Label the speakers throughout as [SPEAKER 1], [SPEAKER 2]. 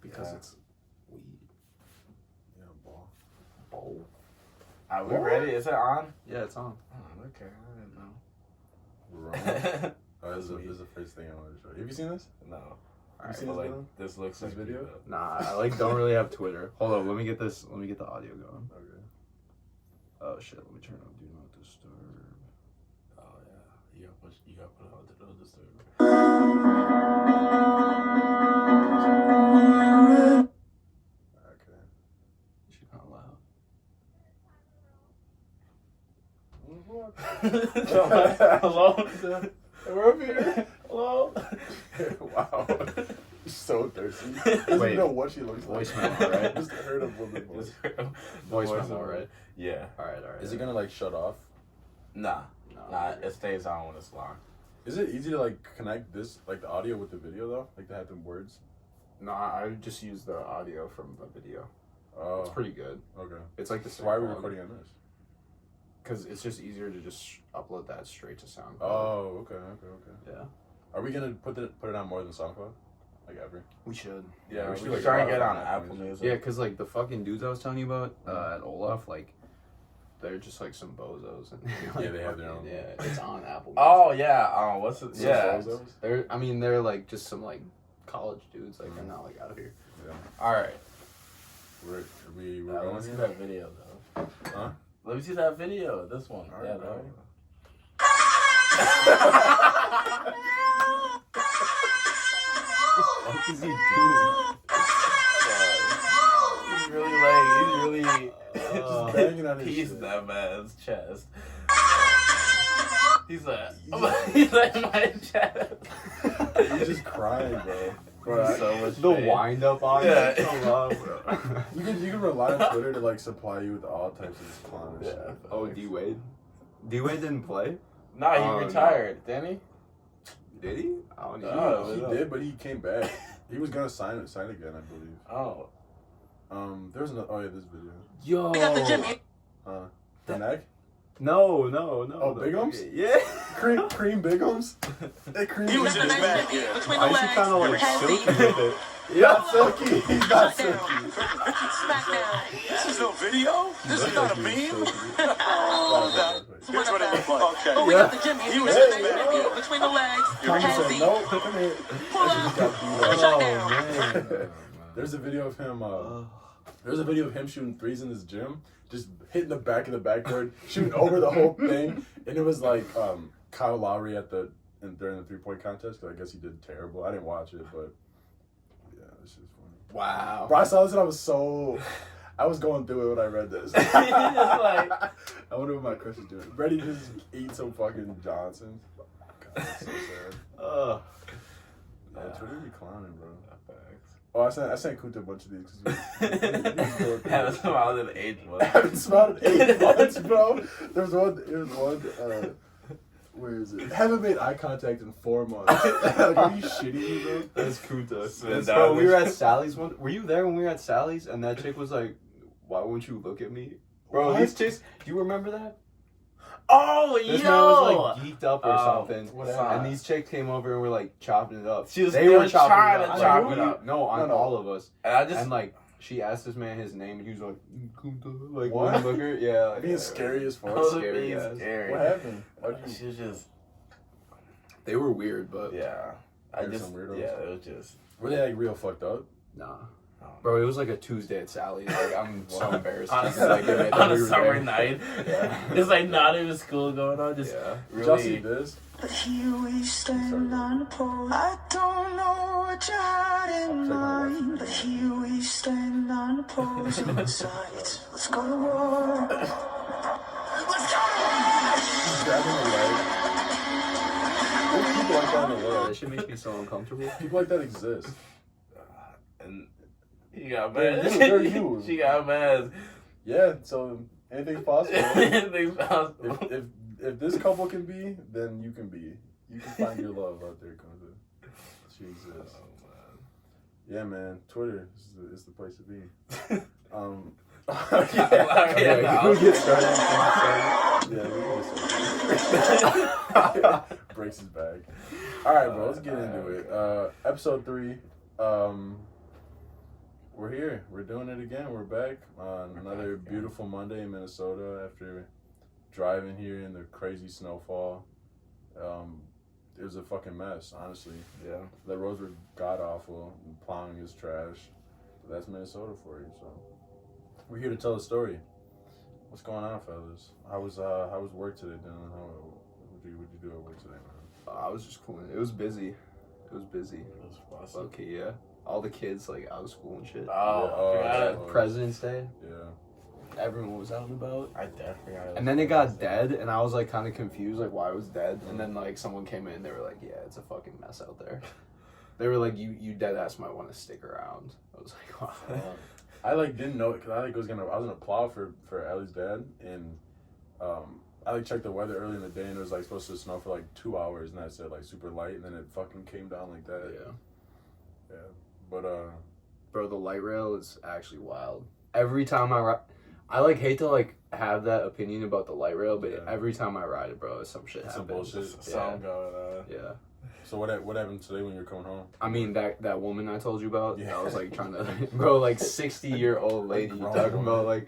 [SPEAKER 1] Because it's weed.
[SPEAKER 2] Yeah, ball.
[SPEAKER 1] Bowl.
[SPEAKER 3] Are we ready? Is it on?
[SPEAKER 1] Yeah, it's on.
[SPEAKER 3] Oh, okay. I didn't know.
[SPEAKER 2] Wrong. Oh, this is the first thing I wanted to show you. Have you seen this?
[SPEAKER 3] No.
[SPEAKER 2] Have you seen
[SPEAKER 3] But,
[SPEAKER 2] this
[SPEAKER 3] like,
[SPEAKER 2] video?
[SPEAKER 3] this looks
[SPEAKER 2] This
[SPEAKER 3] like
[SPEAKER 2] video?
[SPEAKER 1] Nah, I like don't really have Twitter. Hold on, let me get the audio going.
[SPEAKER 2] Okay.
[SPEAKER 1] Oh shit, let me turn on Do Not Disturb.
[SPEAKER 3] Oh yeah. You gotta put it on the disturb.
[SPEAKER 2] Okay.
[SPEAKER 1] She's not loud.
[SPEAKER 3] Hello? We're up here. Hello?
[SPEAKER 2] Wow. She's so thirsty. Doesn't
[SPEAKER 1] Wait.
[SPEAKER 2] know what she looks like.
[SPEAKER 1] Voice memo, right?
[SPEAKER 2] Just heard a woman voice.
[SPEAKER 1] Voice memo, right?
[SPEAKER 3] Yeah.
[SPEAKER 1] Alright.
[SPEAKER 2] Is it gonna like shut off?
[SPEAKER 3] Nah.
[SPEAKER 1] No,
[SPEAKER 3] Nah, it stays on when it's locked.
[SPEAKER 2] Is it easy to like connect this like the audio with the video though? Like to have the words?
[SPEAKER 1] No, I just use the audio from the video.
[SPEAKER 2] Oh.
[SPEAKER 1] It's pretty good.
[SPEAKER 2] Okay.
[SPEAKER 1] It's like the
[SPEAKER 2] So why are we recording on this?
[SPEAKER 1] Because it's just easier to just upload that straight to SoundCloud.
[SPEAKER 2] Oh, okay.
[SPEAKER 1] Yeah.
[SPEAKER 2] Are we gonna put it on more than SoundCloud? Like ever?
[SPEAKER 1] We should.
[SPEAKER 2] Yeah,
[SPEAKER 3] we
[SPEAKER 2] should,
[SPEAKER 3] should
[SPEAKER 2] like,
[SPEAKER 3] try and
[SPEAKER 2] get
[SPEAKER 3] get
[SPEAKER 2] on
[SPEAKER 3] on
[SPEAKER 2] Apple
[SPEAKER 3] Apple
[SPEAKER 2] Music.
[SPEAKER 3] Music.
[SPEAKER 1] Yeah, because like the fucking dudes I was telling you about at Olaf, like they're just like some bozos. And like,
[SPEAKER 2] Yeah, they have their own.
[SPEAKER 1] Yeah, it's on Apple Music.
[SPEAKER 3] Oh yeah. What's it?
[SPEAKER 2] So
[SPEAKER 3] Yeah.
[SPEAKER 2] those?
[SPEAKER 1] They're like just some like college dudes. Like they're not like out here.
[SPEAKER 2] Yeah.
[SPEAKER 3] All right.
[SPEAKER 2] We're
[SPEAKER 3] Let
[SPEAKER 2] going
[SPEAKER 3] me see
[SPEAKER 2] here?
[SPEAKER 3] that video though.
[SPEAKER 2] Huh?
[SPEAKER 3] Let me see that video. This one.
[SPEAKER 2] All
[SPEAKER 3] Yeah.
[SPEAKER 2] right,
[SPEAKER 3] No.
[SPEAKER 1] What is he doing?
[SPEAKER 3] He's really like
[SPEAKER 2] Just banging on his
[SPEAKER 3] piece
[SPEAKER 2] shit.
[SPEAKER 3] that man's chest. He's like, he's like my chest.
[SPEAKER 2] He's just crying, bro.
[SPEAKER 3] Bro, so much
[SPEAKER 1] The
[SPEAKER 3] pain.
[SPEAKER 1] wind up on
[SPEAKER 3] Yeah.
[SPEAKER 1] it. So loud, bro.
[SPEAKER 2] You can rely on Twitter to like supply you with all types of this clown and
[SPEAKER 3] Yeah.
[SPEAKER 2] shit.
[SPEAKER 1] Oh, D-Wade? D-Wade didn't play?
[SPEAKER 3] Nah, he
[SPEAKER 1] Oh,
[SPEAKER 3] retired, didn't he?
[SPEAKER 1] Did he? I don't know.
[SPEAKER 3] Oh,
[SPEAKER 2] He
[SPEAKER 3] no.
[SPEAKER 2] did, but he came back. He was gonna sign again, I believe.
[SPEAKER 3] Oh.
[SPEAKER 2] There was another. Oh yeah, this video.
[SPEAKER 1] Yo!
[SPEAKER 2] The neck?
[SPEAKER 1] No.
[SPEAKER 2] Oh,
[SPEAKER 1] The-
[SPEAKER 2] Bigums?
[SPEAKER 1] Yeah.
[SPEAKER 2] Cream Bigums? Hey, cream.
[SPEAKER 4] He was in his bag,
[SPEAKER 1] Why is he kind of like silky with it?
[SPEAKER 2] Not silky. He's not silky.
[SPEAKER 4] Smackdown. This is no video? This is not a meme? Here's what it looked like. Okay.
[SPEAKER 5] Oh, we got the Jimmy.
[SPEAKER 4] He was
[SPEAKER 2] Hey,
[SPEAKER 4] in his bag.
[SPEAKER 2] yo.
[SPEAKER 5] Between the legs.
[SPEAKER 2] Tommy said,
[SPEAKER 5] Heavy.
[SPEAKER 2] no, come here.
[SPEAKER 5] Pull
[SPEAKER 2] That shit
[SPEAKER 5] up.
[SPEAKER 2] just got beat up.
[SPEAKER 5] Shut
[SPEAKER 1] Oh,
[SPEAKER 5] down.
[SPEAKER 1] man.
[SPEAKER 2] There's a video of him. There's a video of him shooting threes in his gym, just hitting the back of the backboard, shooting over the whole thing, and it was like Kyle Lowry during the 3-point contest. Cause I guess he did terrible. I didn't watch it, but yeah, this is funny.
[SPEAKER 1] Wow.
[SPEAKER 2] Bro, I saw this and I was going through it when I read this. I wonder what my crush is doing. Ready to just eat some fucking Johnsons. God, that's so sad. Yeah, Twitter be clowning, bro. Oh, I sent Kunta a bunch of these.
[SPEAKER 3] Haven't smiled in 8
[SPEAKER 2] I
[SPEAKER 3] months.
[SPEAKER 2] haven't smiled in 8 months, bro. There was one, where is it? Haven't made eye contact in 4 months. Like, are you shitting me, bro?
[SPEAKER 1] That's Kunta.
[SPEAKER 3] Spin
[SPEAKER 1] Bro,
[SPEAKER 3] down
[SPEAKER 1] we were
[SPEAKER 3] this-
[SPEAKER 1] at Sally's one. Were you there when we were at Sally's? And that chick was like, "Why won't you look at me?" Bro,
[SPEAKER 2] What?
[SPEAKER 1] these chicks. Do you remember that?
[SPEAKER 3] Oh,
[SPEAKER 1] This
[SPEAKER 3] yo!
[SPEAKER 1] man was like geeked up or something.
[SPEAKER 3] whatever.
[SPEAKER 1] And these chicks came over and were like chopping it up.
[SPEAKER 3] She was-
[SPEAKER 1] they
[SPEAKER 3] they
[SPEAKER 1] were
[SPEAKER 3] were
[SPEAKER 1] chopping
[SPEAKER 3] trying
[SPEAKER 1] it
[SPEAKER 3] to
[SPEAKER 1] up.
[SPEAKER 3] chop
[SPEAKER 1] Like,
[SPEAKER 3] it up.
[SPEAKER 1] No, on
[SPEAKER 2] No.
[SPEAKER 1] all of us.
[SPEAKER 3] And I just
[SPEAKER 1] And like, she asked this man his name, and he was like, Kunta, like,
[SPEAKER 2] What?
[SPEAKER 1] wouldn't look her. Yeah, like,
[SPEAKER 2] Being scary as
[SPEAKER 3] I
[SPEAKER 2] fuck.
[SPEAKER 3] was
[SPEAKER 1] scary,
[SPEAKER 3] being
[SPEAKER 1] guys.
[SPEAKER 3] scary.
[SPEAKER 2] What happened?
[SPEAKER 3] She was just
[SPEAKER 1] They were weird, but
[SPEAKER 3] yeah. I
[SPEAKER 2] There's
[SPEAKER 3] just
[SPEAKER 2] some weirdos.
[SPEAKER 3] yeah. It was just
[SPEAKER 2] Were they like real fucked up?
[SPEAKER 1] nah.
[SPEAKER 3] Oh.
[SPEAKER 1] Bro, it was like a Tuesday at Sally's. Like, I'm so embarrassed.
[SPEAKER 3] on a,
[SPEAKER 1] Like, they made
[SPEAKER 3] on
[SPEAKER 1] that
[SPEAKER 3] a
[SPEAKER 1] we were
[SPEAKER 3] summer
[SPEAKER 1] there.
[SPEAKER 3] night.
[SPEAKER 1] Yeah.
[SPEAKER 3] It's like not even school going on. Just
[SPEAKER 1] Yeah.
[SPEAKER 2] Did y'all see
[SPEAKER 3] really.
[SPEAKER 2] this?
[SPEAKER 6] But here we stand on the pole. I don't know what you had in mind, but here we stand on the opposing sides. Let's go to war. Let's go to war!
[SPEAKER 2] He's grabbing a leg. There's people like that in the
[SPEAKER 1] Yeah,
[SPEAKER 2] world.
[SPEAKER 1] that shit makes me so uncomfortable.
[SPEAKER 2] People like that exist.
[SPEAKER 3] And he got
[SPEAKER 2] They're
[SPEAKER 3] mad.
[SPEAKER 2] you, they're you.
[SPEAKER 3] She got mad.
[SPEAKER 2] Yeah, so anything's possible.
[SPEAKER 3] Anything's possible.
[SPEAKER 2] If this couple can be, then you can be. You can find your love out there, Kunta. She exists.
[SPEAKER 3] Oh, man.
[SPEAKER 2] Yeah, man. Twitter is the place to be. Yeah, we get started. Yeah, we get started. Breaks his bag. All right, bro. Let's get into it. Episode 3. We're here. We're doing it again. We're back on another beautiful Monday in Minnesota after driving here in the crazy snowfall. It was a fucking mess, honestly.
[SPEAKER 3] Yeah.
[SPEAKER 2] The roads were god awful. Plowing is trash. But that's Minnesota for you. So we're here to tell a story. What's going on, fellas? How was work today, Dylan? What'd you do at work today, man?
[SPEAKER 1] I was just cool. It was busy.
[SPEAKER 3] It was awesome.
[SPEAKER 1] Okay, yeah. All the kids like out of school and shit. President's Day.
[SPEAKER 2] Yeah.
[SPEAKER 1] Everyone was out and about.
[SPEAKER 3] I definitely got it.
[SPEAKER 1] And then it got dead, and I was like kind of confused, like why it was dead. And then like someone came in, and they were like, "Yeah, it's a fucking mess out there." They were like, "You dead ass might want to stick around." I was like, "Wow."
[SPEAKER 2] I like didn't know it because I was gonna plow for Ellie's dad, and I like checked the weather early in the day, and it was like supposed to snow for like 2 hours, and I said like super light, and then it fucking came down like that. Yeah. But
[SPEAKER 1] bro, the light rail is actually wild. Every time I like hate to like have that opinion about the light rail, but every time I ride it, bro, some shit happens.
[SPEAKER 2] Some bullshit.
[SPEAKER 3] Something going on.
[SPEAKER 1] Yeah.
[SPEAKER 2] So what happened today when you were coming home?
[SPEAKER 1] I mean that woman I told you about. Yeah. I was like trying to, bro, like 60-year-old lady talking about like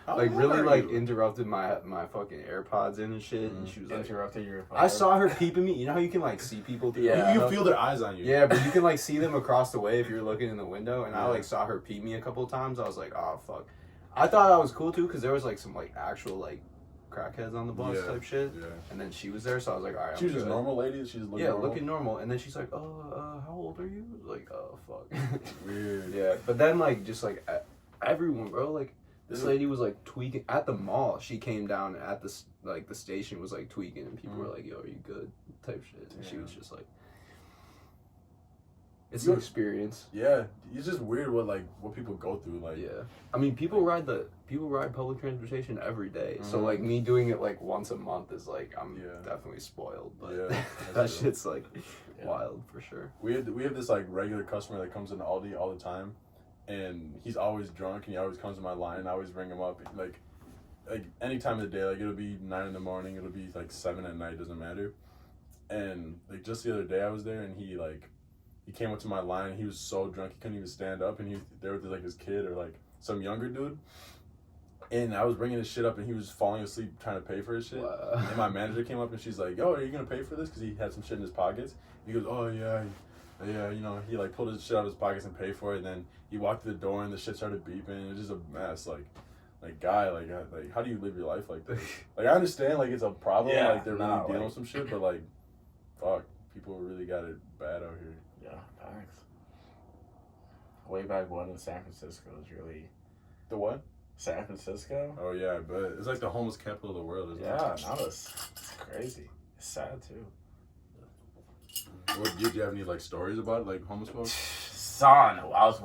[SPEAKER 1] really like interrupted my fucking AirPods in and shit, and she was like,
[SPEAKER 3] interrupted your.
[SPEAKER 1] I saw her peeping me. You know how you can like see people through.
[SPEAKER 2] Yeah. You feel their eyes on you.
[SPEAKER 1] Yeah, but you can like see them across the way if you're looking in the window. And I like saw her peep me a couple of times. I was like, oh fuck. I thought that was cool too because there was like some like actual like crackheads on the bus type shit. Yeah. And then she was there, so I was like, all right.
[SPEAKER 2] She was just normal lady. She was looking normal.
[SPEAKER 1] Looking normal. And then she's like, oh, how old are you? Like, oh fuck.
[SPEAKER 2] Weird.
[SPEAKER 1] Yeah, but then like just like everyone, bro, like this lady was like tweaking at the mall. She came down at the like the station was like tweaking, and people were like, yo, are you good? Type shit. And she was just like. It's an experience.
[SPEAKER 2] Yeah, it's just weird what people go through. Like,
[SPEAKER 1] yeah, I mean, people ride public transportation every day. So like me doing it like once a month is like I'm definitely spoiled. But that shit's like wild for sure.
[SPEAKER 2] We have this like regular customer that comes in Aldi all the time, and he's always drunk and he always comes to my line. And I always ring him up like any time of the day. Like it'll be 9 in the morning, it'll be like 7 at night. Doesn't matter. And like just the other day I was there and he came up to my line and he was so drunk he couldn't even stand up, and he was there with like his kid or like some younger dude, and I was bringing his shit up and he was falling asleep trying to pay for his shit. Wow. And my manager came up and she's like, yo, are you gonna pay for this? Because he had some shit in his pockets. He goes, oh yeah, you know, he like pulled his shit out of his pockets and paid for it, and then he walked to the door and the shit started beeping. It was just a mess. Like guy, like how do you live your life like this? Like I understand like it's a problem, like they're really dealing with some shit, but like fuck, people really got it bad out here.
[SPEAKER 3] Yeah, thanks. Way back when in San Francisco was really...
[SPEAKER 2] The what?
[SPEAKER 3] San Francisco?
[SPEAKER 2] Oh yeah, but it's like the homeless capital of the world, isn't it?
[SPEAKER 3] Yeah, now it's crazy. It's sad too.
[SPEAKER 2] What, did you have any like stories about it, like homeless folks?
[SPEAKER 3] Son, I was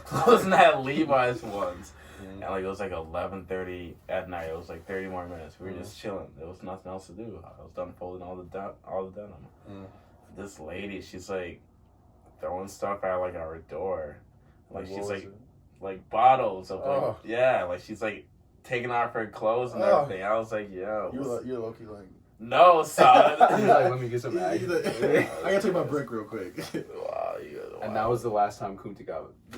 [SPEAKER 3] closing at Levi's once. And like it was like 11:30 at night. It was like 30 more minutes. We were just chilling. There was nothing else to do. I was done folding all the denim. This lady, she's like throwing stuff at like our door, like she's like bottles of like like she's like taking off her clothes and everything. I was like, yo,
[SPEAKER 2] you're low-key like,
[SPEAKER 3] no, son.
[SPEAKER 1] He's like, let me get some eggs.
[SPEAKER 2] I gotta take my brick real quick.
[SPEAKER 3] Wow,
[SPEAKER 1] and that was the last time Kunta got it.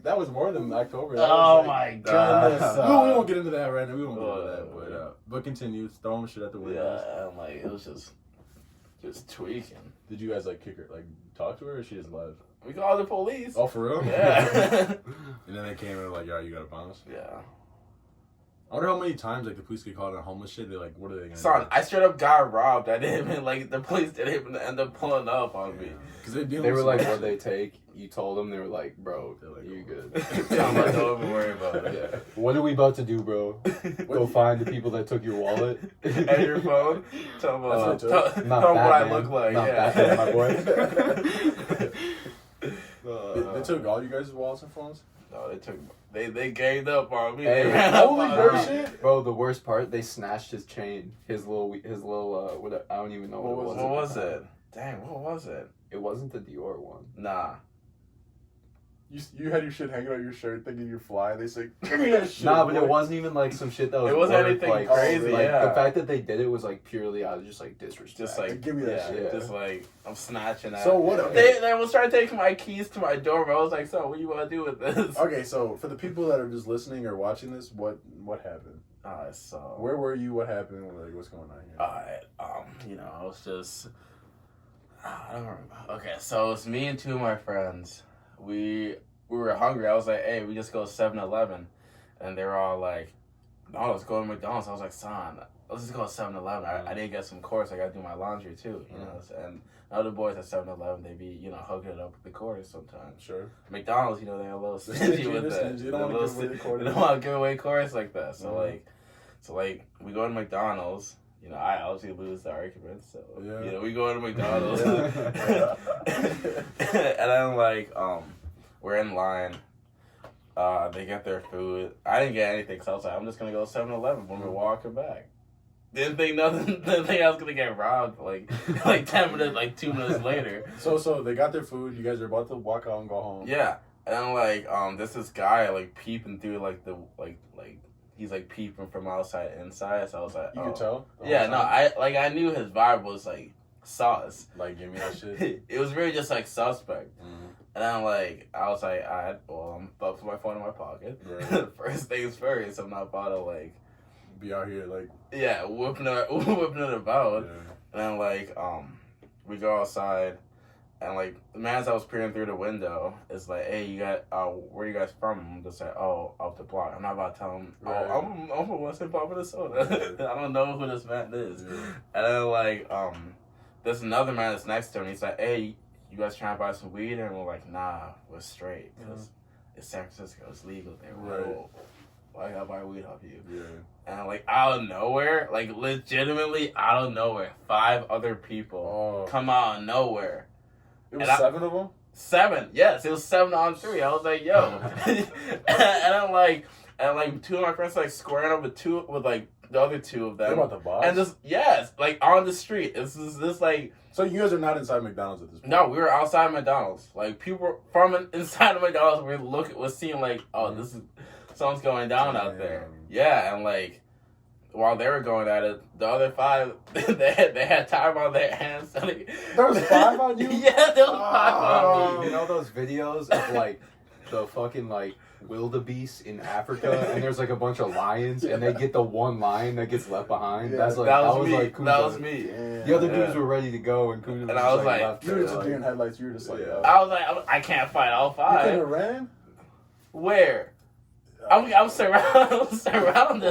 [SPEAKER 2] that was more than October.
[SPEAKER 3] My goodness.
[SPEAKER 2] We won't get into that right now. We won't get into that, but continue throwing shit at the windows.
[SPEAKER 3] Yeah, and like it was just tweaking.
[SPEAKER 2] Did you guys like kick her, like talk to her, or she just left?
[SPEAKER 3] We called the police.
[SPEAKER 2] Oh, for real?
[SPEAKER 3] Yeah.
[SPEAKER 2] And then they came and were like, "Yeah, you gotta promise."
[SPEAKER 3] Yeah.
[SPEAKER 2] I wonder how many times like the police get called on homeless shit. They're like, "What are they gonna do?"
[SPEAKER 3] Son, I straight up got robbed. I didn't even like the police didn't even end up pulling up on me.
[SPEAKER 2] Because
[SPEAKER 1] they were like, "What they take?" You told them. They were like, "Bro, like, you good."
[SPEAKER 3] Don't even worry about it.
[SPEAKER 1] Yeah. What are we about to do, bro? Go find the people that took your wallet
[SPEAKER 3] and your phone. Tell them what I look like.
[SPEAKER 1] Not Batman, my boy.
[SPEAKER 2] They took all you guys' wallets and phones?
[SPEAKER 3] No, they ganged up on me.
[SPEAKER 1] Hey,
[SPEAKER 2] holy shit,
[SPEAKER 1] bro! The worst part, they snatched his chain, his little what, I don't even know what it was.
[SPEAKER 3] What was it? Dang, what was it?
[SPEAKER 1] It wasn't the Dior one.
[SPEAKER 3] Nah.
[SPEAKER 2] You had your shit hanging on your shirt thinking you're flying. They say, give me that shit.
[SPEAKER 1] Nah, but it wasn't even like some shit that was.
[SPEAKER 3] It wasn't
[SPEAKER 1] work,
[SPEAKER 3] anything
[SPEAKER 1] like,
[SPEAKER 3] crazy.
[SPEAKER 1] Like,
[SPEAKER 3] yeah.
[SPEAKER 1] the fact that they did it was like purely out of just like disrespect.
[SPEAKER 3] Just like
[SPEAKER 2] give me that shit.
[SPEAKER 3] Just like I'm snatching that.
[SPEAKER 2] So what?
[SPEAKER 3] They will start taking my keys to my door. I was like, so what do you want to do with this?
[SPEAKER 2] Okay, so for the people that are just listening or watching this, what happened?
[SPEAKER 3] So
[SPEAKER 2] where were you? What happened? Like, what's going on here?
[SPEAKER 3] You know, I was just. I don't remember. Okay, so it's me and two of my friends. We were hungry. I was like, hey, we just go to 7-Eleven. And they were all like, no, let's go to McDonald's. I was like, son, let's just go to 7-Eleven. I need to get some quarters. I got to do my laundry too, you know. And other boys at 7-Eleven, they be, you know, hooking it up with the quarters sometimes.
[SPEAKER 2] Sure.
[SPEAKER 3] McDonald's, you know, they're a little stingy with that.
[SPEAKER 2] You don't want to give away the quarters.
[SPEAKER 3] They don't want to give away quarters like that. So, like, we go to McDonald's. You know, I obviously lose the argument, so, you know, we go to McDonald's. And then, like, we're in line. They get their food. I didn't get anything, so I was like, I'm just going to go to 7-Eleven when we're walking back. Didn't think I was going to get robbed, like 10 minutes, like 2 minutes later.
[SPEAKER 2] So they got their food. You guys are about to walk out and go home.
[SPEAKER 3] Yeah. And then, like, this guy, like, peeping through, like, the, like, he's like peeping from outside inside, so I was like,
[SPEAKER 2] you could tell.
[SPEAKER 3] Yeah, no, I knew his vibe was like sauce.
[SPEAKER 2] Like, give me that shit.
[SPEAKER 3] It was really just like suspect.
[SPEAKER 2] Mm-hmm.
[SPEAKER 3] And then like I was like, I'm about to put my phone in my pocket.
[SPEAKER 2] Right.
[SPEAKER 3] First things first, I'm not about to like
[SPEAKER 2] be out here like
[SPEAKER 3] whipping it about.
[SPEAKER 2] Yeah.
[SPEAKER 3] And then like we go outside. And, like, the man as I was peering through the window is like, hey, you got, where you guys from? I'm just like, oh, off the block. I'm not about to tell him, I'm from West St. Paul, Minnesota. I don't know who this man is. Yeah. And then, like, there's another man that's next to him. He's like, hey, you guys trying to buy some weed? And we're like, nah, we're straight. Because it's San Francisco. It's legal there. Right. Why gotta buy weed off you? Yeah. And, like, out of nowhere, like, legitimately out of nowhere, 5 other people come out of nowhere.
[SPEAKER 2] It was 7 of them?
[SPEAKER 3] 7, yes. It was 7 on 3. I was like, yo. and I'm like, 2 of my friends like squaring up with like the other 2 of them.
[SPEAKER 2] They're about the boss?
[SPEAKER 3] And just, yes, like on the street. It's this like.
[SPEAKER 2] So you guys are not inside McDonald's at this point?
[SPEAKER 3] No, we were outside McDonald's. Like people from inside of McDonald's was seeing like, oh, this is something's going down out there. Yeah, and like. While they were going at it, the other 5, they had time on their hands. So there
[SPEAKER 2] was 5 on you?
[SPEAKER 3] Yeah, there was 5 on me.
[SPEAKER 1] You know those videos of like the fucking like wildebeest in Africa, and there's like a bunch of lions, and they get the one lion that gets left behind. Yeah,
[SPEAKER 3] that was me.
[SPEAKER 1] Like Kunta.
[SPEAKER 3] That was me.
[SPEAKER 1] The other dudes were ready to go, and Kunta was
[SPEAKER 3] I was like
[SPEAKER 2] left. You were just doing headlights. You were just like,
[SPEAKER 3] I was like, I can't fight all 5.
[SPEAKER 2] You could have ran?
[SPEAKER 3] Where? I'm surrounded.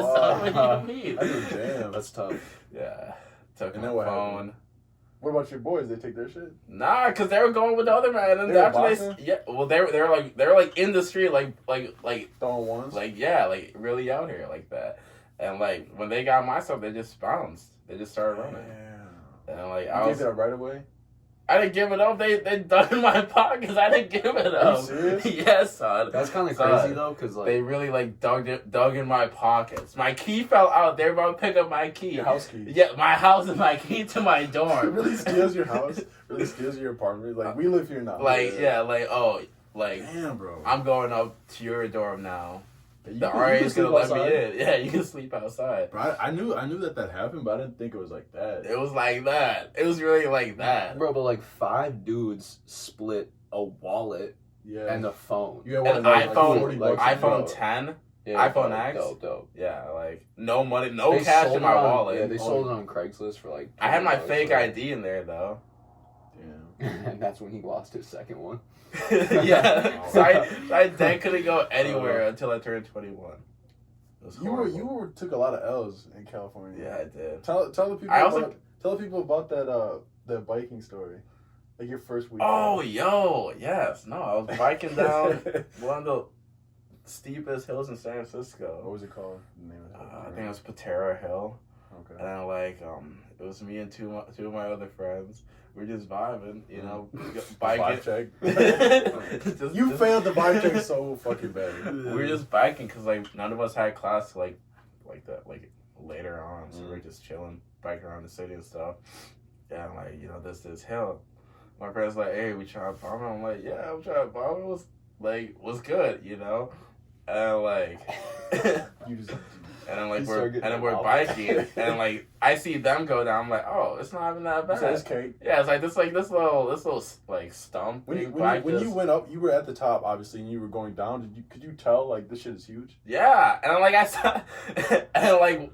[SPEAKER 2] Wow.
[SPEAKER 3] What do you mean?
[SPEAKER 2] Damn, that's tough.
[SPEAKER 3] Yeah. Took
[SPEAKER 2] and
[SPEAKER 3] my
[SPEAKER 2] then what
[SPEAKER 3] phone.
[SPEAKER 2] Happened? What about your boys? They take their shit?
[SPEAKER 3] Nah, cause they were going with the other man, and well, they were like in the street, like
[SPEAKER 2] throwing ones,
[SPEAKER 3] like really out here like that, and like when they got my stuff, they just bounced, they just started running, and like I was
[SPEAKER 2] gave it up right away.
[SPEAKER 3] I didn't give it up. They dug in my pockets. I didn't give it up.
[SPEAKER 2] Are you serious?
[SPEAKER 3] Yes, son.
[SPEAKER 1] That's kind of crazy though, cause like
[SPEAKER 3] they really like dug in my pockets. My key fell out. They were about to pick up my key.
[SPEAKER 2] Your house key.
[SPEAKER 3] Yeah, my house and my key to my dorm.
[SPEAKER 2] It really steals your house. Really steals your apartment. Like we live here now.
[SPEAKER 3] Like damn,
[SPEAKER 2] bro.
[SPEAKER 3] I'm going up to your dorm now. The RA is gonna let me in. Yeah, you can sleep outside.
[SPEAKER 2] Bro, I knew that happened, but I didn't think it was like that.
[SPEAKER 3] It was like that. It was really like that,
[SPEAKER 1] bro. But like 5 dudes split a wallet and a phone.
[SPEAKER 2] You
[SPEAKER 3] had
[SPEAKER 2] one
[SPEAKER 3] iPhone 10.
[SPEAKER 1] Yeah,
[SPEAKER 3] iPhone X.
[SPEAKER 1] Dope.
[SPEAKER 3] Yeah, like no money, no cash in my wallet.
[SPEAKER 1] Yeah, they sold it on Craigslist for like.
[SPEAKER 3] I had my fake ID in there though.
[SPEAKER 1] Damn. And that's when he lost his second one.
[SPEAKER 3] Yeah, so I then couldn't go anywhere until I turned 21.
[SPEAKER 2] You took a lot of L's in California.
[SPEAKER 3] Yeah, I did.
[SPEAKER 2] Tell the people about that biking story, like your first week.
[SPEAKER 3] Oh, yes. No, I was biking down one of the steepest hills in San Francisco.
[SPEAKER 2] What was it called? The name of it?
[SPEAKER 3] I think it was Potrero Hill.
[SPEAKER 2] Okay.
[SPEAKER 3] And then it was me and two of my other friends. We're just vibing, you know, biking.
[SPEAKER 2] Check. You failed the vibe check so fucking bad.
[SPEAKER 3] We were just biking because like none of us had class like that later on, so we were just chilling, biking around the city and stuff. Yeah, I'm like, you know, this hill. My friend's like, hey, we trying to bomb it? I'm like, yeah, I'm trying to bomb it. like, what's good, you know? And like,
[SPEAKER 2] You just.
[SPEAKER 3] and then we're biking, and like I see them go down. I'm like, oh, it's not even that bad.
[SPEAKER 2] So it's cake.
[SPEAKER 3] Yeah, it's like this little like stump.
[SPEAKER 2] When you went up, you were at the top, obviously, and you were going down. Could you tell like this shit is huge?
[SPEAKER 3] Yeah, and like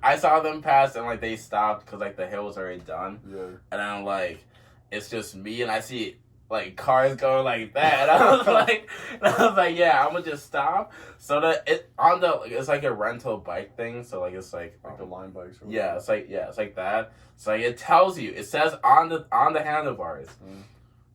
[SPEAKER 3] I saw them pass, and like they stopped because like the hill was already done.
[SPEAKER 2] Yeah.
[SPEAKER 3] And I'm like, it's just me, and I see like cars going like that. And I was like, yeah, I'm gonna just stop. So that it's like a rental bike thing. So like it's like
[SPEAKER 2] the line bikes.
[SPEAKER 3] Yeah, it's like that. So like it tells you. It says on the handlebars,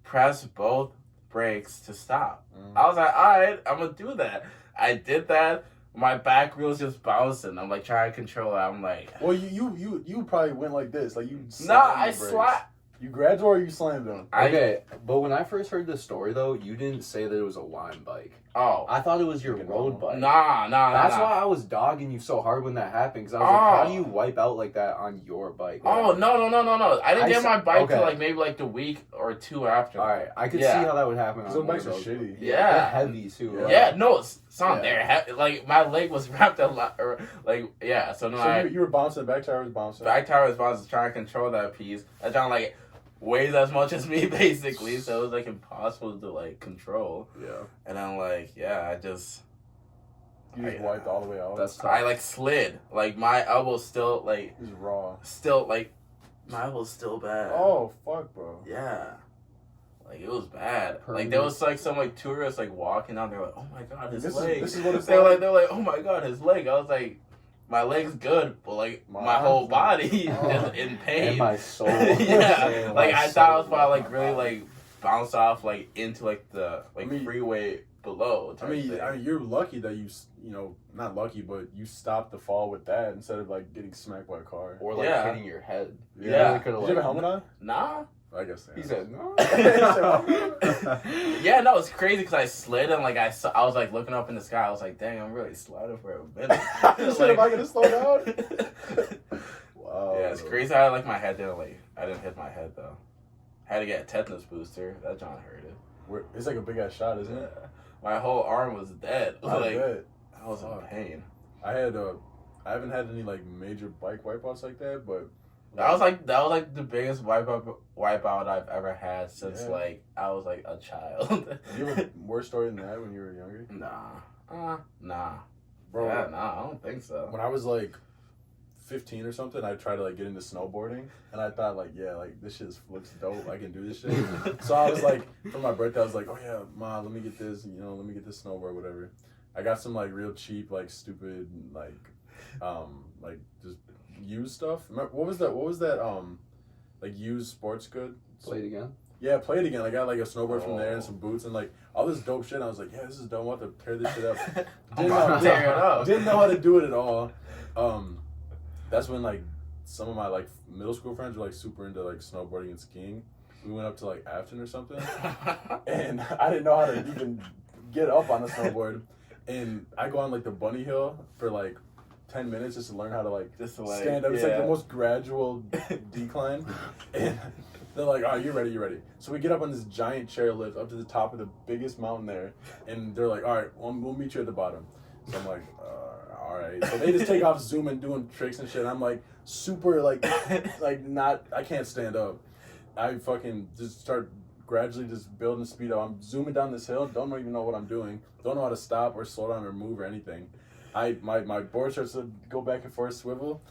[SPEAKER 3] press both brakes to stop. I was like, all right, I'm gonna do that. I did that. My back wheel's just bouncing. I'm like trying to control it. I'm like,
[SPEAKER 2] well, you probably went like this, like you.
[SPEAKER 3] I slapped.
[SPEAKER 2] You grabbed or you slammed them?
[SPEAKER 1] Okay, but when I first heard this story, though, you didn't say that it was a line bike.
[SPEAKER 3] Oh.
[SPEAKER 1] I thought it was your road bike.
[SPEAKER 3] Nah.
[SPEAKER 1] That's why I was dogging you so hard when that happened, because I was like, how do you wipe out like that on your bike?
[SPEAKER 3] Oh, no. I didn't get my bike till like maybe like the week or two after.
[SPEAKER 1] Alright, I could see how that would happen.
[SPEAKER 2] Those bikes are shitty.
[SPEAKER 3] Yeah.
[SPEAKER 1] They're heavy, too.
[SPEAKER 3] Yeah, no, it's not there. Like, my leg was wrapped a lot, so no,
[SPEAKER 2] you were bouncing, the back tire was bouncing.
[SPEAKER 3] Back tire was bouncing, trying to control that piece. I trying to like weighs as much as me basically, so it was like impossible to like control.
[SPEAKER 2] Yeah.
[SPEAKER 3] And I'm like, I just
[SPEAKER 2] wiped all the way out.
[SPEAKER 1] That's tough.
[SPEAKER 3] I like slid. Like my elbow's still like
[SPEAKER 2] it's raw.
[SPEAKER 3] Still like my elbow's still bad.
[SPEAKER 2] Oh fuck, bro.
[SPEAKER 3] Yeah. Like it was bad. Like there was like some like tourists like walking down. They're like, "Oh my god, his leg."
[SPEAKER 2] This is what it's
[SPEAKER 3] they're like, "Oh my god, his leg." I was like, my leg's good, but like my whole body is in pain.
[SPEAKER 1] And my soul.
[SPEAKER 3] Yeah, like I thought I was about like really like bounce off like into like the freeway below.
[SPEAKER 2] I mean, you're lucky that you not lucky, but you stopped the fall with that instead of like getting smacked by a car
[SPEAKER 1] or like hitting your head.
[SPEAKER 3] Yeah.
[SPEAKER 2] Did you have a helmet on?
[SPEAKER 3] Nah.
[SPEAKER 2] I guess.
[SPEAKER 1] He said no.
[SPEAKER 3] Yeah, no, it's crazy because I slid and like I was like looking up in the sky. I was like, dang, I'm really sliding for a minute.
[SPEAKER 2] Am I gonna slow down? Wow.
[SPEAKER 3] Yeah, it's crazy how like my head I didn't hit my head though. I had to get a tetanus booster. That John heard it.
[SPEAKER 2] It's like a big ass shot, isn't it?
[SPEAKER 3] My whole arm was dead.
[SPEAKER 2] I
[SPEAKER 3] was in pain.
[SPEAKER 2] I haven't had any like major bike wipeouts like that, but
[SPEAKER 3] that was like the biggest wipeout I've ever had since like I was like a child.
[SPEAKER 2] Do you have a worse story than that when you were younger?
[SPEAKER 3] Nah. Bro, I don't think so.
[SPEAKER 2] When I was like 15 or something, I tried to like get into snowboarding, and I thought like, this shit looks dope. I can do this shit. So I was like, for my birthday, I was like, oh yeah, Ma, let me get this. Let me get this snowboard, whatever. I got some like real cheap, like stupid, like just used stuff. What was that? Like used sports good.
[SPEAKER 1] Play it again.
[SPEAKER 2] Yeah, play it again. I got like a snowboard from there and some boots and like all this dope shit. And I was like, yeah, this is dope. I want to tear this shit up. Didn't know how to do it at all. That's when like some of my like middle school friends were like super into like snowboarding and skiing. We went up to like Afton or something, and I didn't know how to even get up on the snowboard. And I go on like the bunny hill for like 10 minutes just to learn how to like stand up. It's like the most gradual decline. And they're like, "Oh, you're ready." So we get up on this giant chairlift up to the top of the biggest mountain there, and they're like, "All right, we'll meet you at the bottom." So I'm like, "All right." So they just take off zooming, doing tricks and shit. I'm like super like not. I can't stand up. I fucking just start gradually just building speed up. I'm zooming down this hill. Don't even know what I'm doing. Don't know how to stop or slow down or move or anything. My board starts to go back and forth, swivel.